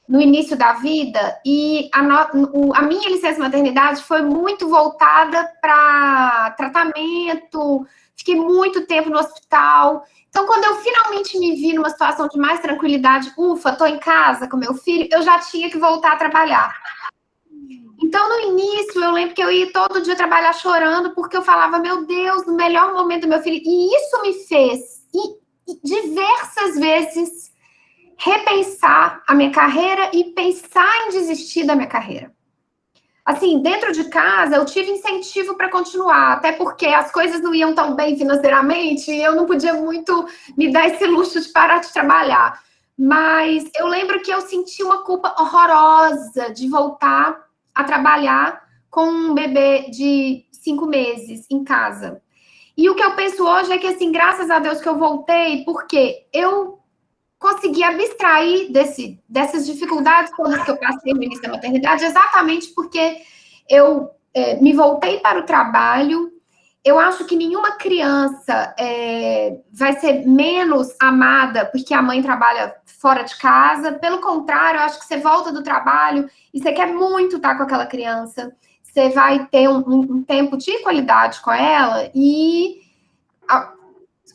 no início da vida, e a minha licença maternidade foi muito voltada para tratamento, fiquei muito tempo no hospital. Então, quando eu finalmente me vi numa situação de mais tranquilidade, ufa, estou em casa com meu filho, eu já tinha que voltar a trabalhar. Então, no início, eu lembro que eu ia todo dia trabalhar chorando, porque eu falava, meu Deus, no melhor momento do meu filho. E isso me fez, diversas vezes, repensar a minha carreira e pensar em desistir da minha carreira. Assim, dentro de casa, eu tive incentivo para continuar, até porque as coisas não iam tão bem financeiramente e eu não podia muito me dar esse luxo de parar de trabalhar. Mas eu lembro que eu senti uma culpa horrorosa de voltar a trabalhar com um bebê de 5 meses em casa. E o que eu penso hoje é que, assim, graças a Deus que eu voltei, porque eu consegui abstrair dessas dificuldades todas que eu passei no início da maternidade, exatamente porque eu me voltei para o trabalho. Eu acho que nenhuma criança vai ser menos amada porque a mãe trabalha fora de casa. Pelo contrário, eu acho que você volta do trabalho e você quer muito estar com aquela criança. Você vai ter um tempo de qualidade com ela e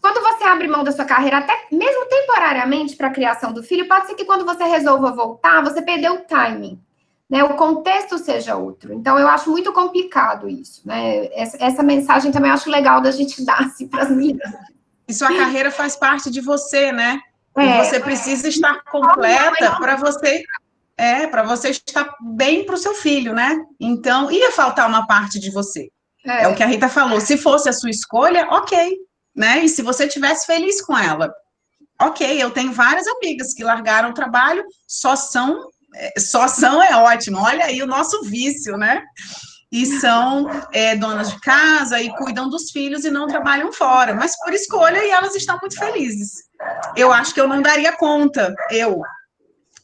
quando você abre mão da sua carreira, até mesmo temporariamente para a criação do filho, pode ser que quando você resolva voltar, você perdeu o timing, né? O contexto seja outro. Então, eu acho muito complicado isso, né? Essa mensagem também eu acho legal da gente dar assim, para as meninas. E sua carreira faz parte de você, né? E você precisa estar completa para você estar bem para o seu filho, né? Então, ia faltar uma parte de você. É o que a Rita falou. Se fosse a sua escolha, ok. né? E se você estivesse feliz com ela, ok, eu tenho várias amigas que largaram o trabalho, só são é ótimo, olha aí o nosso vício, né? E são donas de casa e cuidam dos filhos e não trabalham fora, mas por escolha e elas estão muito felizes. Eu acho que eu não daria conta,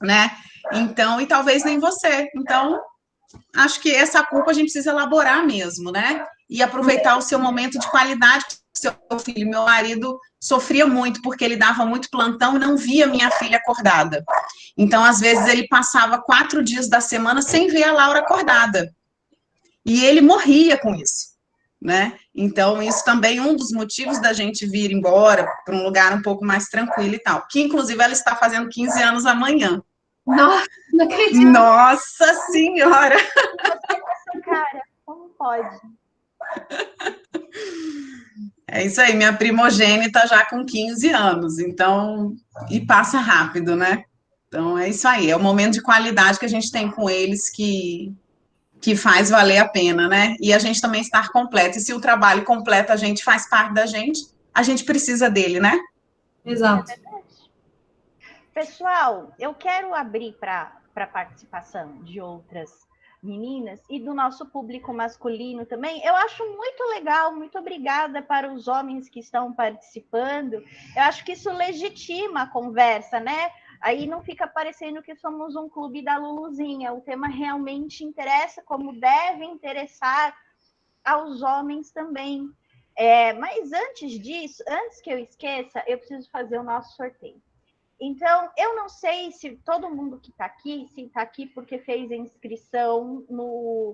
né? Então, e talvez nem você. Então, acho que essa culpa a gente precisa elaborar mesmo, né? E aproveitar o seu momento de qualidade com seu filho. Meu marido sofria muito porque ele dava muito plantão e não via minha filha acordada. Então, às vezes, ele passava 4 dias da semana sem ver a Laura acordada. E ele morria com isso, né? Então, isso também é um dos motivos da gente vir embora para um lugar um pouco mais tranquilo e tal. Que, inclusive, ela está fazendo 15 anos amanhã. Nossa, não acredito. Nossa Senhora! Essa cara, como pode? É isso aí, minha primogênita já com 15 anos, então, e passa rápido, né? Então, é isso aí, é o momento de qualidade que a gente tem com eles que faz valer a pena, né? E a gente também estar completo. E se o trabalho completa a gente, faz parte da a gente precisa dele, né? Exato. Pessoal, eu quero abrir para participação de outras meninas e do nosso público masculino também. Eu acho muito legal, muito obrigada para os homens que estão participando. Eu acho que isso legitima a conversa, né? Aí não fica parecendo que somos um clube da Luluzinha. O tema realmente interessa, como deve interessar aos homens também. Mas antes disso, antes que eu esqueça, eu preciso fazer o nosso sorteio. Então, eu não sei se todo mundo que está aqui, se está aqui porque fez a inscrição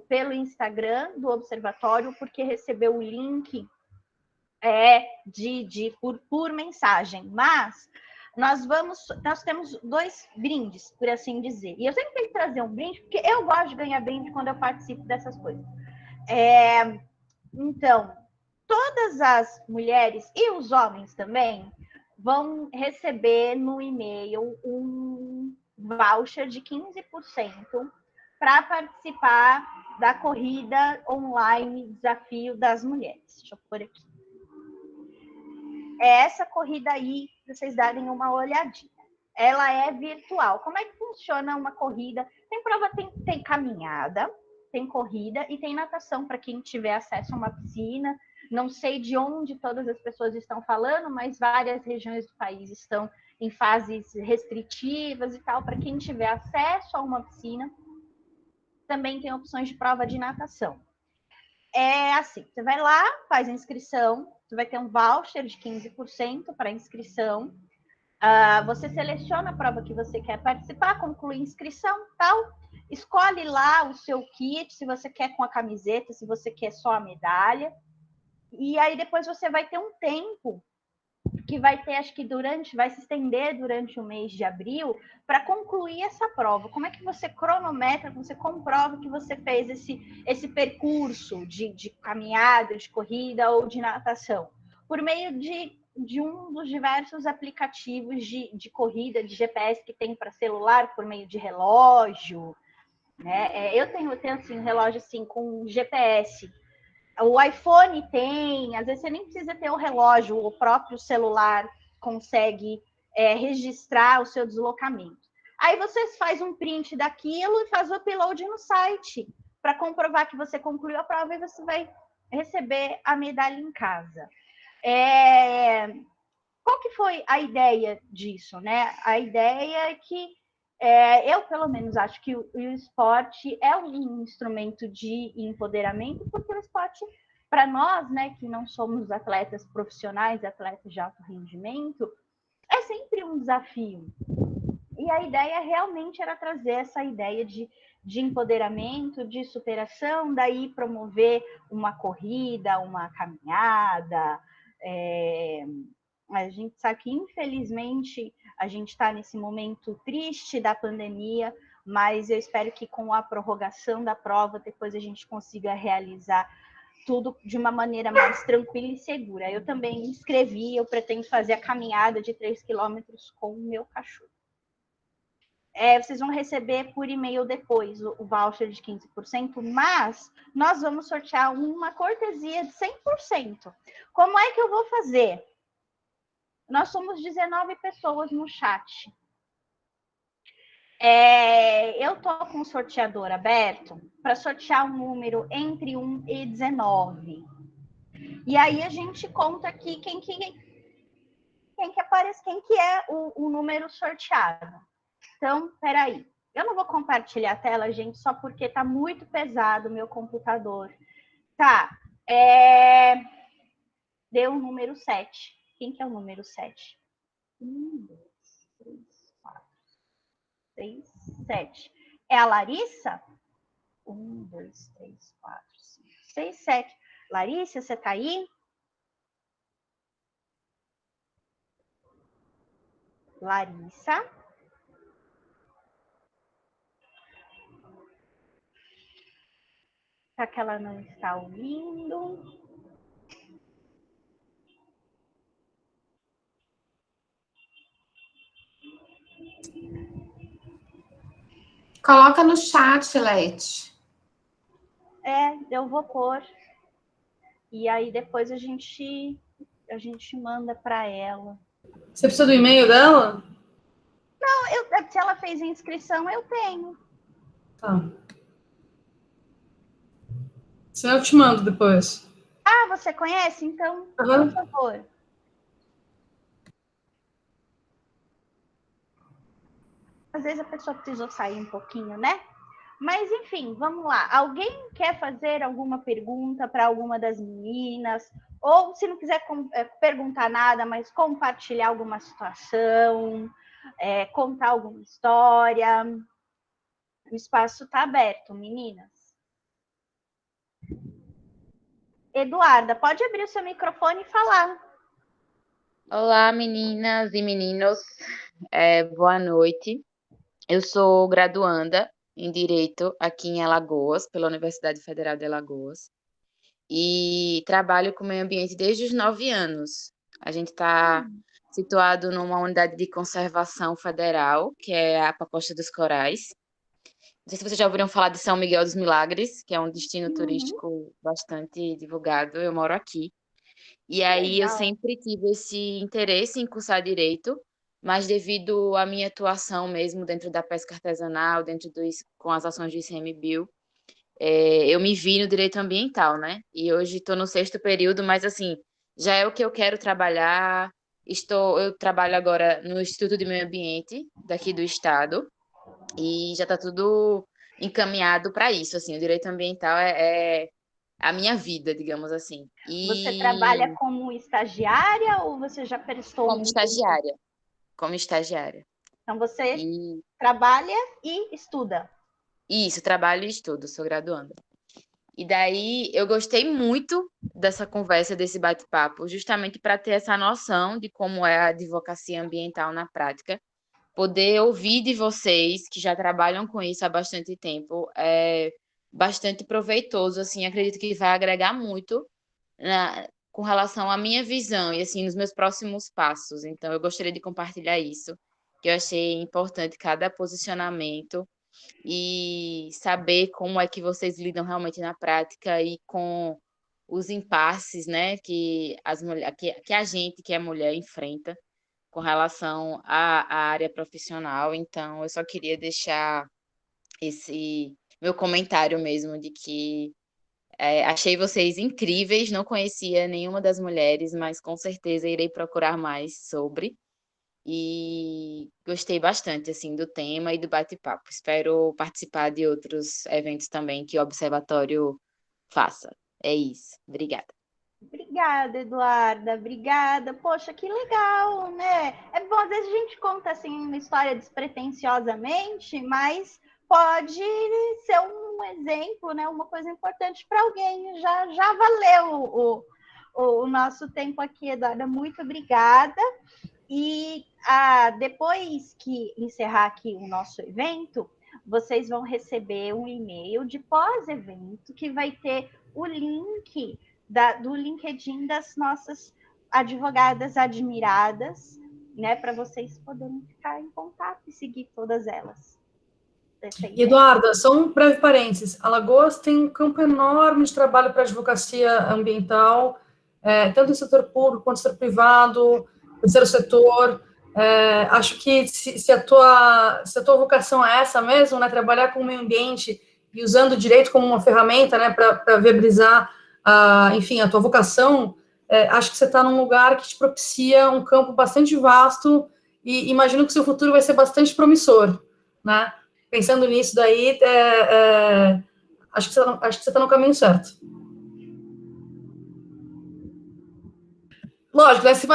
pelo Instagram do Observatório, porque recebeu o link por mensagem. Mas nós temos 2 brindes, por assim dizer. E eu sempre tenho que trazer um brinde, porque eu gosto de ganhar brinde quando eu participo dessas coisas. Então, todas as mulheres e os homens também vão receber no e-mail um voucher de 15% para participar da corrida online Desafio das Mulheres. Deixa eu pôr aqui. É essa corrida aí, para vocês darem uma olhadinha. Ela é virtual. Como é que funciona uma corrida? Tem prova, tem caminhada, tem corrida e tem natação para quem tiver acesso a uma piscina. Não sei de onde todas as pessoas estão falando, mas várias regiões do país estão em fases restritivas e tal. Para quem tiver acesso a uma piscina, também tem opções de prova de natação. É assim, você vai lá, faz a inscrição, você vai ter um voucher de 15% para inscrição. Você seleciona a prova que você quer participar, conclui a inscrição, tal. Escolhe lá o seu kit, se você quer com a camiseta, se você quer só a medalha. E aí depois você vai ter um tempo que vai ter, acho que vai se estender durante o mês de abril para concluir essa prova. Como é que você cronometra, você comprova que você fez esse percurso de caminhada, de corrida ou de natação? Por meio de um dos diversos aplicativos de corrida, de GPS que tem para celular, por meio de relógio, né? Eu tenho assim, um relógio assim, com GPS. O iPhone tem, às vezes você nem precisa ter o relógio, o próprio celular consegue registrar o seu deslocamento. Aí você faz um print daquilo e faz o upload no site para comprovar que você concluiu a prova e você vai receber a medalha em casa. Qual que foi a ideia disso, né? A ideia é que eu, pelo menos, acho que o esporte é um instrumento de empoderamento, porque o esporte, para nós, né, que não somos atletas profissionais, atletas de alto rendimento, é sempre um desafio. E a ideia realmente era trazer essa ideia de empoderamento, de superação, daí promover uma corrida, uma caminhada. A gente sabe que, infelizmente, a gente está nesse momento triste da pandemia, mas eu espero que com a prorrogação da prova, depois a gente consiga realizar tudo de uma maneira mais tranquila e segura. Eu também me inscrevi, eu pretendo fazer a caminhada de 3 quilômetros com o meu cachorro. Vocês vão receber por e-mail depois o voucher de 15%, mas nós vamos sortear uma cortesia de 100%. Como é que eu vou fazer? Nós somos 19 pessoas no chat. Eu estou com o sorteador aberto para sortear um número entre 1 e 19. E aí a gente conta aqui quem que aparece, quem que é o número sorteado. Então, peraí. Eu não vou compartilhar a tela, gente, só porque está muito pesado o meu computador. Tá. Deu o número 7. Quem que é o número 7? 1, 2, 3, 4, 6, 7. É a Larissa? 1, 2, 3, 4, 5, 6, 7. Larissa, você tá aí? Larissa? Será que ela não está ouvindo? Coloca no chat, Lete. Eu vou pôr. E aí depois a gente manda para ela. Você precisa do e-mail dela? Não, se ela fez a inscrição, eu tenho. Tá. Senão eu te mando depois. Ah, você conhece? Então, por favor. Às vezes a pessoa precisou sair um pouquinho, né? Mas, enfim, vamos lá. Alguém quer fazer alguma pergunta para alguma das meninas? Ou, se não quiser perguntar nada, mas compartilhar alguma situação, contar alguma história. O espaço está aberto, meninas. Eduarda, pode abrir o seu microfone e falar. Olá, meninas e meninos. Boa noite. Eu sou graduanda em Direito aqui em Alagoas, pela Universidade Federal de Alagoas, e trabalho com meio ambiente desde os 9 anos. A gente está situado numa unidade de conservação federal, que é a Costa dos Corais. Não sei se vocês já ouviram falar de São Miguel dos Milagres, que é um destino turístico bastante divulgado. Eu moro aqui. E aí eu sempre tive esse interesse em cursar direito, mas devido à minha atuação mesmo dentro da pesca artesanal, com as ações do ICMBio, eu me vi no direito ambiental, né? E hoje estou no 6º período, mas assim, já é o que eu quero trabalhar. Eu trabalho agora no Instituto de Meio Ambiente daqui do estado e já está tudo encaminhado para isso. Assim, o direito ambiental é a minha vida, digamos assim. Você trabalha como estagiária ou você já prestou? Como estagiária. Como estagiária. Então, você trabalha e estuda. Isso, trabalho e estudo, sou graduanda. E daí, eu gostei muito dessa conversa, desse bate-papo, justamente para ter essa noção de como é a advocacia ambiental na prática. Poder ouvir de vocês, que já trabalham com isso há bastante tempo, é bastante proveitoso, assim, acredito que vai agregar muito com relação à minha visão e, assim, nos meus próximos passos. Então, eu gostaria de compartilhar isso, que eu achei importante cada posicionamento e saber como é que vocês lidam realmente na prática e com os impasses, né, que a gente, que é mulher, enfrenta com relação à área profissional. Então, eu só queria deixar esse meu comentário mesmo de que achei vocês incríveis, não conhecia nenhuma das mulheres, mas com certeza irei procurar mais sobre. E gostei bastante assim do tema e do bate-papo. Espero participar de outros eventos também que o Observatório faça. É isso. Obrigada. Obrigada, Eduarda. Obrigada. Poxa, que legal, né? É bom, às vezes a gente conta assim uma história despretensiosamente, mas pode ser um exemplo, né? Uma coisa importante para alguém. Já valeu o nosso tempo aqui, Eduarda. Muito obrigada. E depois que encerrar aqui o nosso evento, vocês vão receber um e-mail de pós-evento que vai ter o link do LinkedIn das nossas advogadas admiradas, né, para vocês poderem ficar em contato e seguir todas elas. Eduarda, só um breve parênteses. Alagoas tem um campo enorme de trabalho para advocacia ambiental, tanto no setor público quanto no setor privado. terceiro setor. Acho que se a tua vocação é essa mesmo, né, trabalhar com o meio ambiente e usando o direito como uma ferramenta, né, para viabilizar, enfim, a tua vocação, acho que você está num lugar que te propicia um campo bastante vasto e imagino que o seu futuro vai ser bastante promissor, né? Pensando nisso daí, acho que você está no caminho certo. Lógico, né, se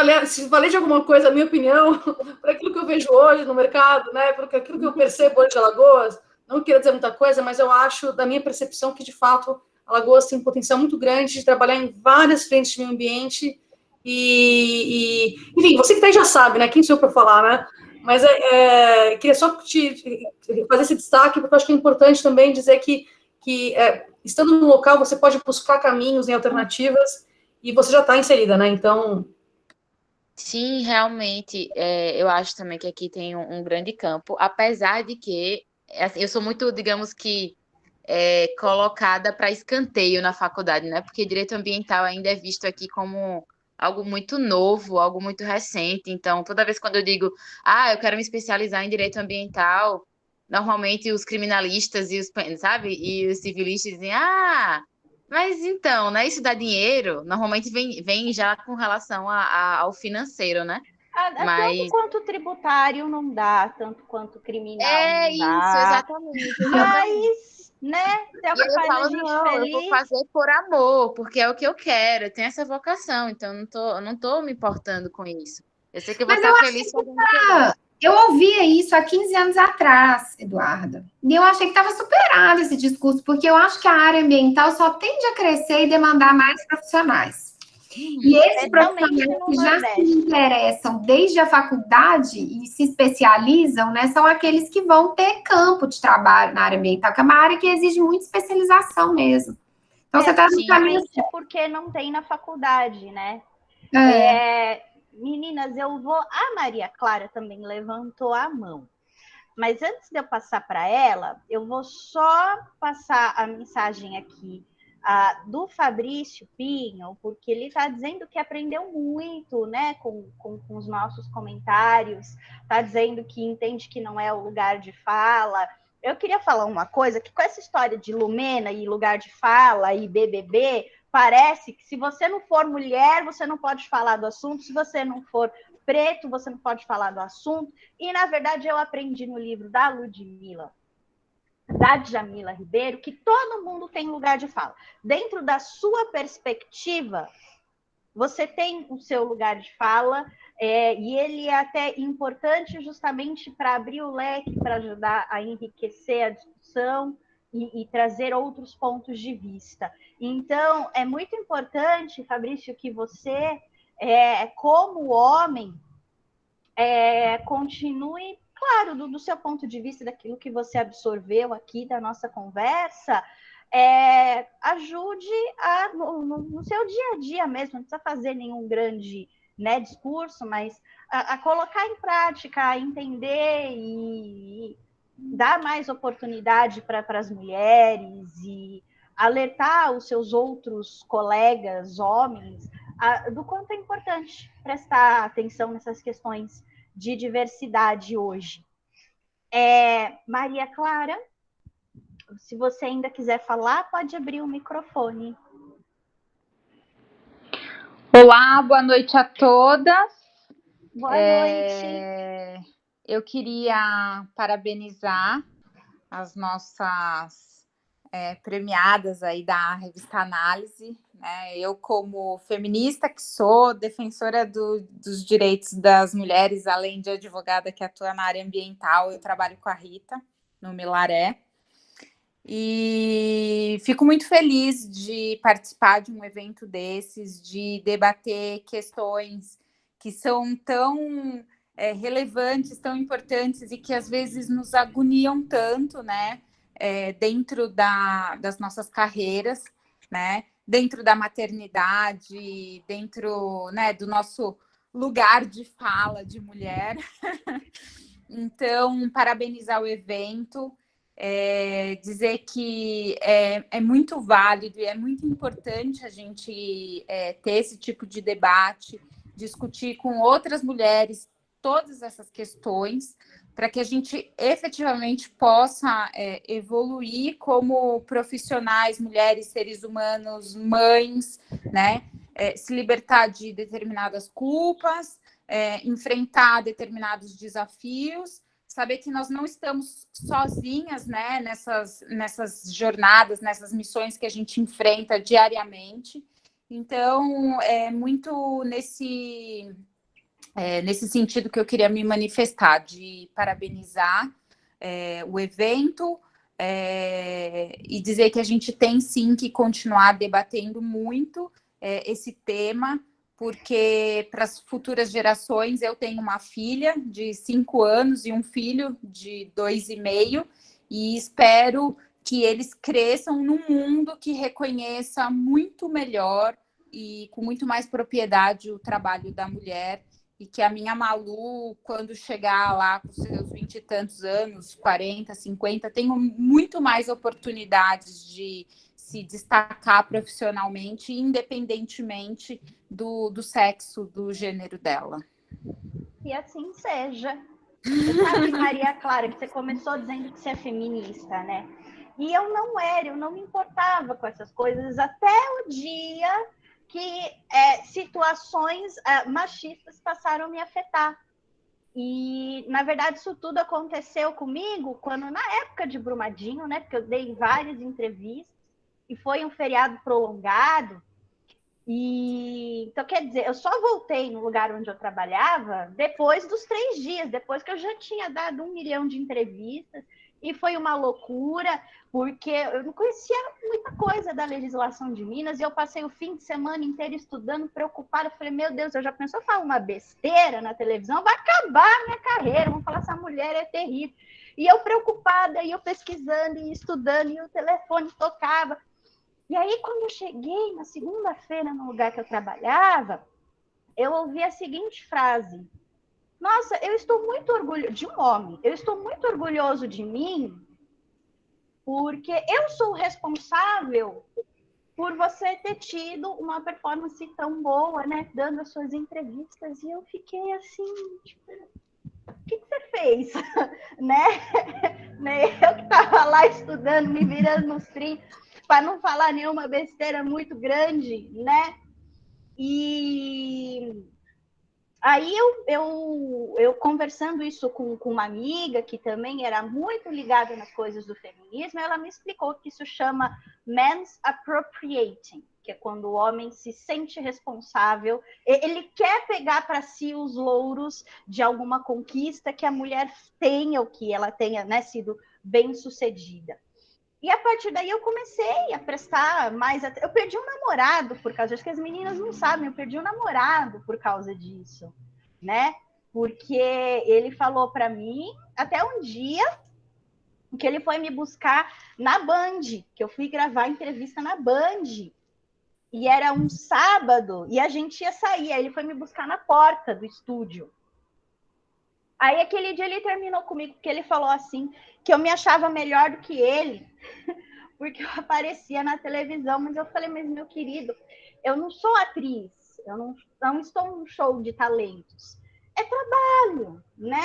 valer de alguma coisa, a minha opinião, por aquilo que eu vejo hoje no mercado, né, por aquilo que eu percebo hoje de Alagoas, não quero dizer muita coisa, mas eu acho, da minha percepção, que, de fato, Alagoas tem um potencial muito grande de trabalhar em várias frentes de meio ambiente enfim, você que tá aí já sabe, né, quem sou eu para falar, né, mas queria só fazer esse destaque, porque eu acho que é importante também dizer que estando no local, você pode buscar caminhos e alternativas e você já está inserida, né? Então... Sim, realmente, eu acho também que aqui tem um grande campo, apesar de que assim, eu sou muito, digamos que, colocada para escanteio na faculdade, né? Porque direito ambiental ainda é visto aqui como algo muito novo, algo muito recente. Então, toda vez quando eu digo, eu quero me especializar em direito ambiental, normalmente os criminalistas e sabe? E os civilistas dizem, mas então, né? Isso dá dinheiro? Normalmente vem já com relação ao financeiro, né? Tanto quanto tributário não dá, tanto quanto criminal não dá. Isso, exatamente. Mas, né? E aí eu falo, não, eu vou fazer por amor, porque é o que eu quero, eu tenho essa vocação, então eu não tô me importando com isso. Eu sei que eu vou estar feliz fazendo o que eu gosto. Eu ouvia isso há 15 anos atrás, Eduarda, e eu achei que estava superado esse discurso, porque eu acho que a área ambiental só tende a crescer e demandar mais profissionais. E esses profissionais que já se interessam desde a faculdade e se especializam, né, são aqueles que vão ter campo de trabalho na área ambiental, que é uma área que exige muita especialização mesmo. Então, você está no caminho certo. Porque não tem na faculdade, né? Meninas, a Maria Clara também levantou a mão. Mas antes de eu passar para ela, eu vou só passar a mensagem aqui do Fabrício Pinho, porque ele está dizendo que aprendeu muito, né, com os nossos comentários, está dizendo que entende que não é o lugar de fala. Eu queria falar uma coisa, que com essa história de Lumena e lugar de fala e BBB, parece que se você não for mulher, você não pode falar do assunto, se você não for preto, você não pode falar do assunto. E, na verdade, eu aprendi no livro da Ludmilla, da Djamila Ribeiro, que todo mundo tem lugar de fala. Dentro da sua perspectiva, você tem o seu lugar de fala, e ele é até importante justamente para abrir o leque, para ajudar a enriquecer a discussão e trazer outros pontos de vista. Então, é muito importante, Fabrício, que você, como homem, continue, claro, do seu ponto de vista, daquilo que você absorveu aqui da nossa conversa, ajude no seu dia a dia mesmo, não precisa fazer nenhum grande, né, discurso, mas a colocar em prática, a entender e dar mais oportunidade para as mulheres e alertar os seus outros colegas, homens, do quanto é importante prestar atenção nessas questões de diversidade hoje. Maria Clara, se você ainda quiser falar, pode abrir o microfone. Olá, boa noite a todas. Boa noite. Eu queria parabenizar as nossas premiadas aí da revista Análise, né? Eu, como feminista que sou, defensora dos direitos das mulheres, além de advogada que atua na área ambiental, eu trabalho com a Rita, no Milaré. E fico muito feliz de participar de um evento desses, de debater questões que são tão relevantes, tão importantes e que às vezes nos agoniam tanto, né? Dentro das nossas carreiras, né? Dentro da maternidade, dentro, né, do nosso lugar de fala de mulher. Então, parabenizar o evento. Dizer que é muito válido e é muito importante a gente ter esse tipo de debate, discutir com outras mulheres todas essas questões, para que a gente efetivamente possa evoluir como profissionais, mulheres, seres humanos, mães, né? Se libertar de determinadas culpas, enfrentar determinados desafios, saber que nós não estamos sozinhas, né, nessas jornadas, nessas missões que a gente enfrenta diariamente. Então, é muito nesse sentido que eu queria me manifestar, de parabenizar o evento e dizer que a gente tem sim que continuar debatendo muito esse tema, porque para as futuras gerações eu tenho uma filha de 5 anos e um filho de 2,5, e espero que eles cresçam num mundo que reconheça muito melhor e com muito mais propriedade o trabalho da mulher, e que a minha Malu, quando chegar lá com seus 20 e tantos anos, 40, 50, tenha muito mais oportunidades de se destacar profissionalmente, independentemente do sexo, do gênero dela. E assim seja. Você sabe, Maria Clara, que você começou dizendo que você é feminista, né? E eu não era, eu não me importava com essas coisas até o dia que situações machistas passaram a me afetar. E, na verdade, isso tudo aconteceu comigo quando, na época de Brumadinho, né? Porque eu dei várias entrevistas e foi um feriado prolongado. Então, quer dizer, eu só voltei no lugar onde eu trabalhava depois dos 3 dias, depois que eu já tinha dado 1 milhão de entrevistas, e foi uma loucura, porque eu não conhecia muita coisa da legislação de Minas, e eu passei o fim de semana inteiro estudando, preocupada. Eu falei, meu Deus, eu já pensou falar uma besteira na televisão? Vai acabar a minha carreira, vão falar, essa mulher é terrível. E eu preocupada, e eu pesquisando, e estudando, e o telefone tocava. E aí, quando eu cheguei na segunda-feira no lugar que eu trabalhava, eu ouvi a seguinte frase: nossa, eu estou muito orgulhoso de um homem, eu estou muito orgulhoso de mim, porque eu sou responsável por você ter tido uma performance tão boa, né, dando as suas entrevistas. E eu fiquei assim, tipo, o que você fez? né? Eu que estava lá estudando, me virando nos 30, para não falar nenhuma besteira muito grande, né? E aí eu conversando isso com uma amiga que também era muito ligada nas coisas do feminismo, ela me explicou que isso chama men's appropriating, que é quando o homem se sente responsável, ele quer pegar para si os louros de alguma conquista que a mulher tenha, ou que ela tenha, né, sido bem-sucedida. E a partir daí eu comecei a prestar mais atenção. Eu perdi um namorado por causa disso, que as meninas não sabem, eu perdi um namorado por causa disso, né? Porque ele falou para mim, até um dia, que ele foi me buscar na Band, que eu fui gravar entrevista na Band, e era um sábado, e a gente ia sair, aí ele foi me buscar na porta do estúdio. Aí aquele dia ele terminou comigo, porque ele falou assim, que eu me achava melhor do que ele, porque eu aparecia na televisão. Mas eu falei, mas meu querido, eu não sou atriz, eu não estou num show de talentos. É trabalho, né?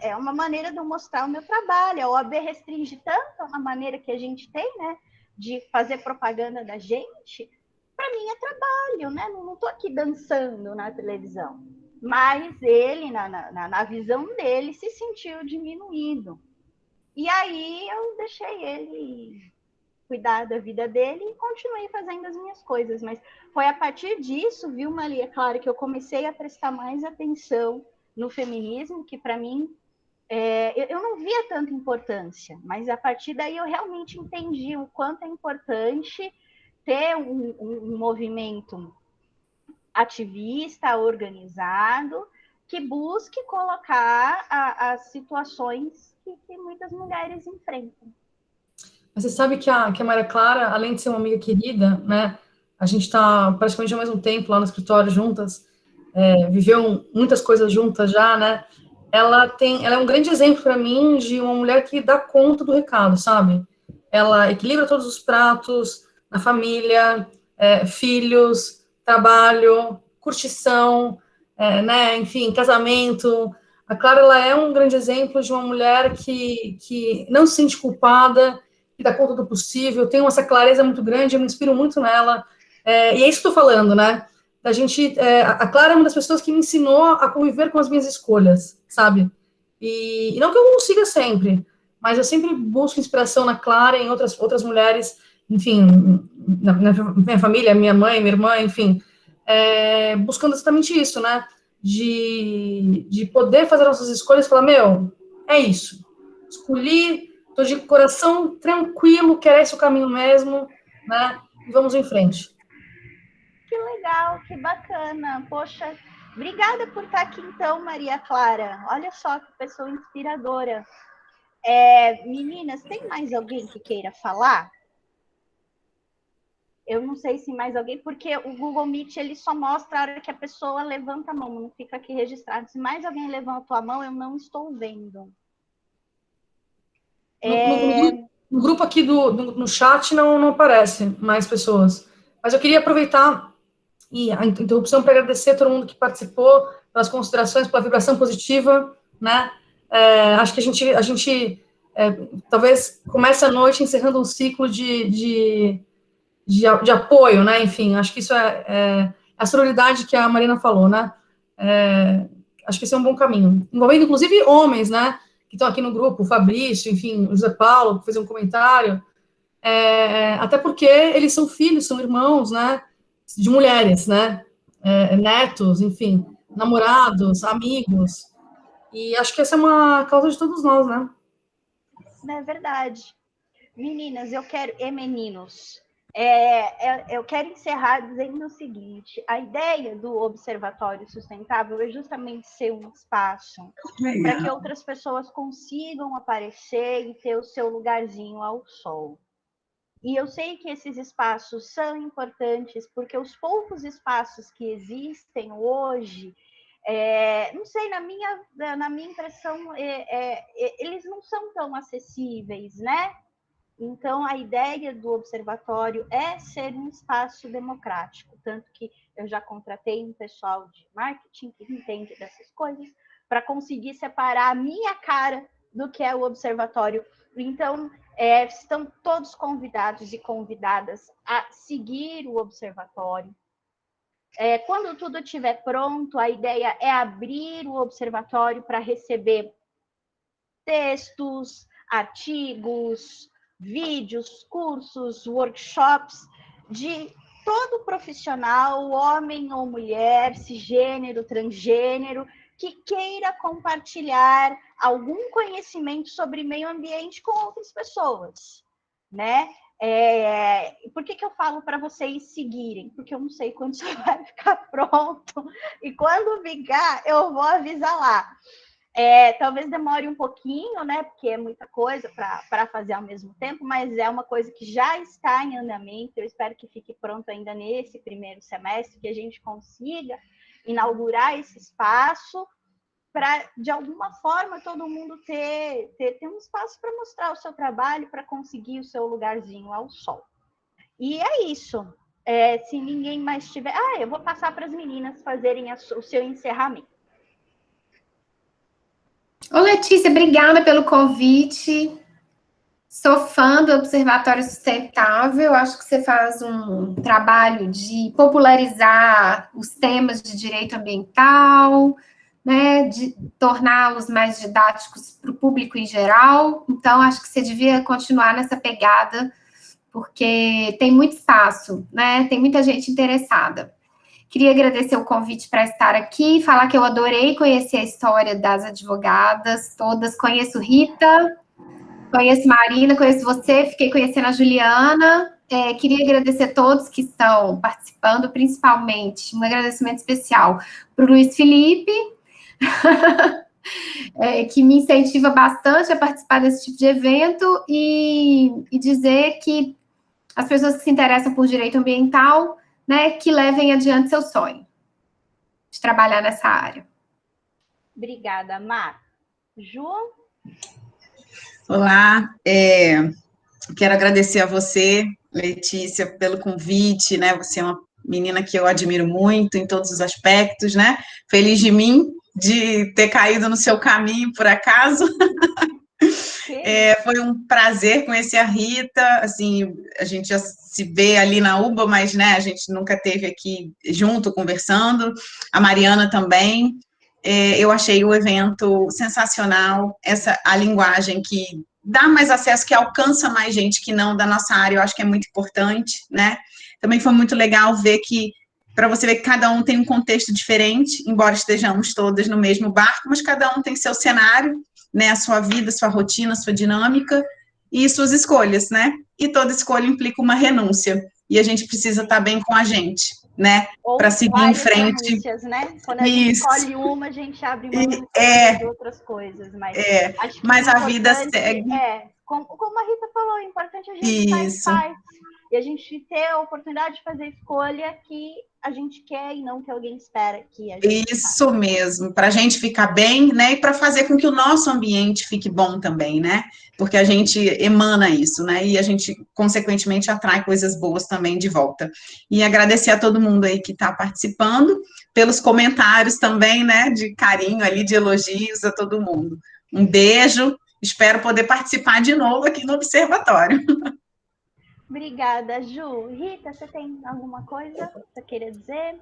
É uma maneira de eu mostrar o meu trabalho. A OAB restringe tanto a maneira que a gente tem, né, de fazer propaganda da gente. Para mim é trabalho, né? Não estou aqui dançando na televisão. Mas ele, na visão dele, se sentiu diminuído. E aí eu deixei ele cuidar da vida dele e continuei fazendo as minhas coisas. Mas foi a partir disso, viu, Maria Clara, que eu comecei a prestar mais atenção no feminismo, que para mim, eu não via tanta importância, mas a partir daí eu realmente entendi o quanto é importante ter um movimento ativista, organizado, que busque colocar as situações que muitas mulheres enfrentam. Você sabe que a Maria Clara, além de ser uma amiga querida, né, a gente está praticamente ao mesmo tempo lá no escritório juntas, viveu muitas coisas juntas já, né? Ela é um grande exemplo para mim de uma mulher que dá conta do recado, sabe? Ela equilibra todos os pratos na família, filhos, trabalho, curtição. né, enfim, casamento. A Clara, ela é um grande exemplo de uma mulher que não se sente culpada, que dá conta do possível, tem essa clareza muito grande, eu me inspiro muito nela, e é isso que eu estou falando, né, da gente, a Clara é uma das pessoas que me ensinou a conviver com as minhas escolhas, sabe, e não que eu consiga sempre, mas eu sempre busco inspiração na Clara, em outras mulheres, enfim, na minha família, minha mãe, minha irmã, enfim, buscando exatamente isso, né, de poder fazer nossas escolhas e falar, meu, é isso, escolhi, tô de coração tranquilo, que era esse o caminho mesmo, né, e vamos em frente. Que legal, que bacana, poxa, obrigada por estar aqui então, Maria Clara, olha só que pessoa inspiradora. Meninas, tem mais alguém que queira falar? Eu não sei se mais alguém, porque o Google Meet ele só mostra a hora que a pessoa levanta a mão, não fica aqui registrado. Se mais alguém levantou a mão, eu não estou vendo. No grupo aqui no chat não aparece mais pessoas. Mas eu queria aproveitar e a interrupção para agradecer a todo mundo que participou, pelas considerações, pela vibração positiva, né? Acho que a gente talvez comece a noite encerrando um ciclo de apoio, né? Enfim, acho que isso é a sororidade que a Marina falou, né? Acho que esse é um bom caminho. Envolvendo, inclusive, homens, né? Que estão aqui no grupo, o Fabrício, enfim, o José Paulo, que fez um comentário. Até porque eles são filhos, são irmãos, né? De mulheres, né? Netos, enfim, namorados, amigos. E acho que essa é uma causa de todos nós, né? É verdade. Meninas, e meninos, eu quero encerrar dizendo o seguinte: a ideia do Observatório Sustentável é justamente ser um espaço para que outras pessoas consigam aparecer e ter o seu lugarzinho ao sol. E eu sei que esses espaços são importantes, porque os poucos espaços que existem hoje, não sei, na minha impressão, eles não são tão acessíveis, né? Então, a ideia do observatório é ser um espaço democrático, tanto que eu já contratei um pessoal de marketing que entende dessas coisas, para conseguir separar a minha cara do que é o observatório. Então, estão todos convidados e convidadas a seguir o observatório. Quando tudo estiver pronto, a ideia é abrir o observatório para receber textos, artigos, vídeos, cursos, workshops de todo profissional, homem ou mulher, cisgênero, transgênero, que queira compartilhar algum conhecimento sobre meio ambiente com outras pessoas, né? Por que eu falo para vocês seguirem? Porque eu não sei quando isso vai ficar pronto, e quando ficar, eu vou avisar lá. Talvez demore um pouquinho, né? Porque é muita coisa para fazer ao mesmo tempo, mas é uma coisa que já está em andamento. Eu espero que fique pronto ainda nesse primeiro semestre, que a gente consiga inaugurar esse espaço para, de alguma forma, todo mundo ter um espaço para mostrar o seu trabalho, para conseguir o seu lugarzinho ao sol. E é isso. Se ninguém mais tiver... eu vou passar para as meninas fazerem o seu encerramento. Ô, Letícia, obrigada pelo convite. Sou fã do Observatório Sustentável. Acho que você faz um trabalho de popularizar os temas de direito ambiental, né, de torná-los mais didáticos para o público em geral. Então, acho que você devia continuar nessa pegada, porque tem muito espaço, né? Tem muita gente interessada. Queria agradecer o convite para estar aqui, falar que eu adorei conhecer a história das advogadas todas. Conheço Rita, conheço Marina, conheço você, fiquei conhecendo a Juliana. Queria agradecer a todos que estão participando, principalmente um agradecimento especial para o Luiz Felipe, que me incentiva bastante a participar desse tipo de evento, e dizer que as pessoas que se interessam por direito ambiental, né, que levem adiante seu sonho de trabalhar nessa área. Obrigada, Mar. Ju? Olá, quero agradecer a você, Letícia, pelo convite, né? Você é uma menina que eu admiro muito em todos os aspectos, né? Feliz de mim, de ter caído no seu caminho, por acaso. Foi um prazer conhecer a Rita, assim, a gente já se vê ali na UBA, mas, né, a gente nunca esteve aqui junto, conversando, a Mariana também. Eu achei o evento sensacional, a linguagem que dá mais acesso, que alcança mais gente que não da nossa área, eu acho que é muito importante, né? Também foi muito legal ver para você ver que cada um tem um contexto diferente, embora estejamos todas no mesmo barco, mas cada um tem seu cenário, né, a sua vida, sua rotina, sua dinâmica e suas escolhas, né? E toda escolha implica uma renúncia, e a gente precisa estar bem com a gente, né? Para seguir em frente. Né? Quando a gente escolhe uma, a gente abre mão de outras coisas, mas a vida segue. Como a Rita falou, é importante a gente faz. E a gente ter a oportunidade de fazer a escolha que a gente quer e não que alguém espera que a gente Isso faça. Mesmo, para a gente ficar bem, né, e para fazer com que o nosso ambiente fique bom também, né, porque a gente emana isso, né, e a gente, consequentemente, atrai coisas boas também de volta. E agradecer a todo mundo aí que está participando, pelos comentários também, né, de carinho ali, de elogios a todo mundo. Um beijo, espero poder participar de novo aqui no Observatório. Obrigada, Ju. Rita, você tem alguma coisa que você queria dizer?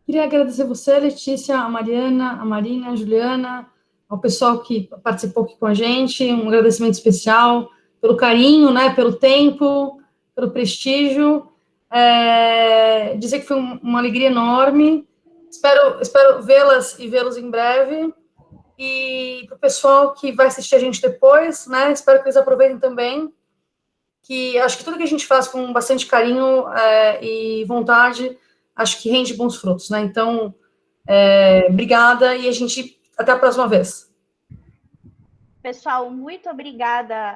Queria agradecer você, Letícia, a Mariana, a Marina, a Juliana, ao pessoal que participou aqui com a gente, um agradecimento especial pelo carinho, né, pelo tempo, pelo prestígio, dizer que foi uma alegria enorme, espero vê-las e vê-los em breve, e para o pessoal que vai assistir a gente depois, né, espero que eles aproveitem também, que acho que tudo que a gente faz com bastante carinho e vontade, acho que rende bons frutos, né? Então, obrigada e até a próxima vez. Pessoal, muito obrigada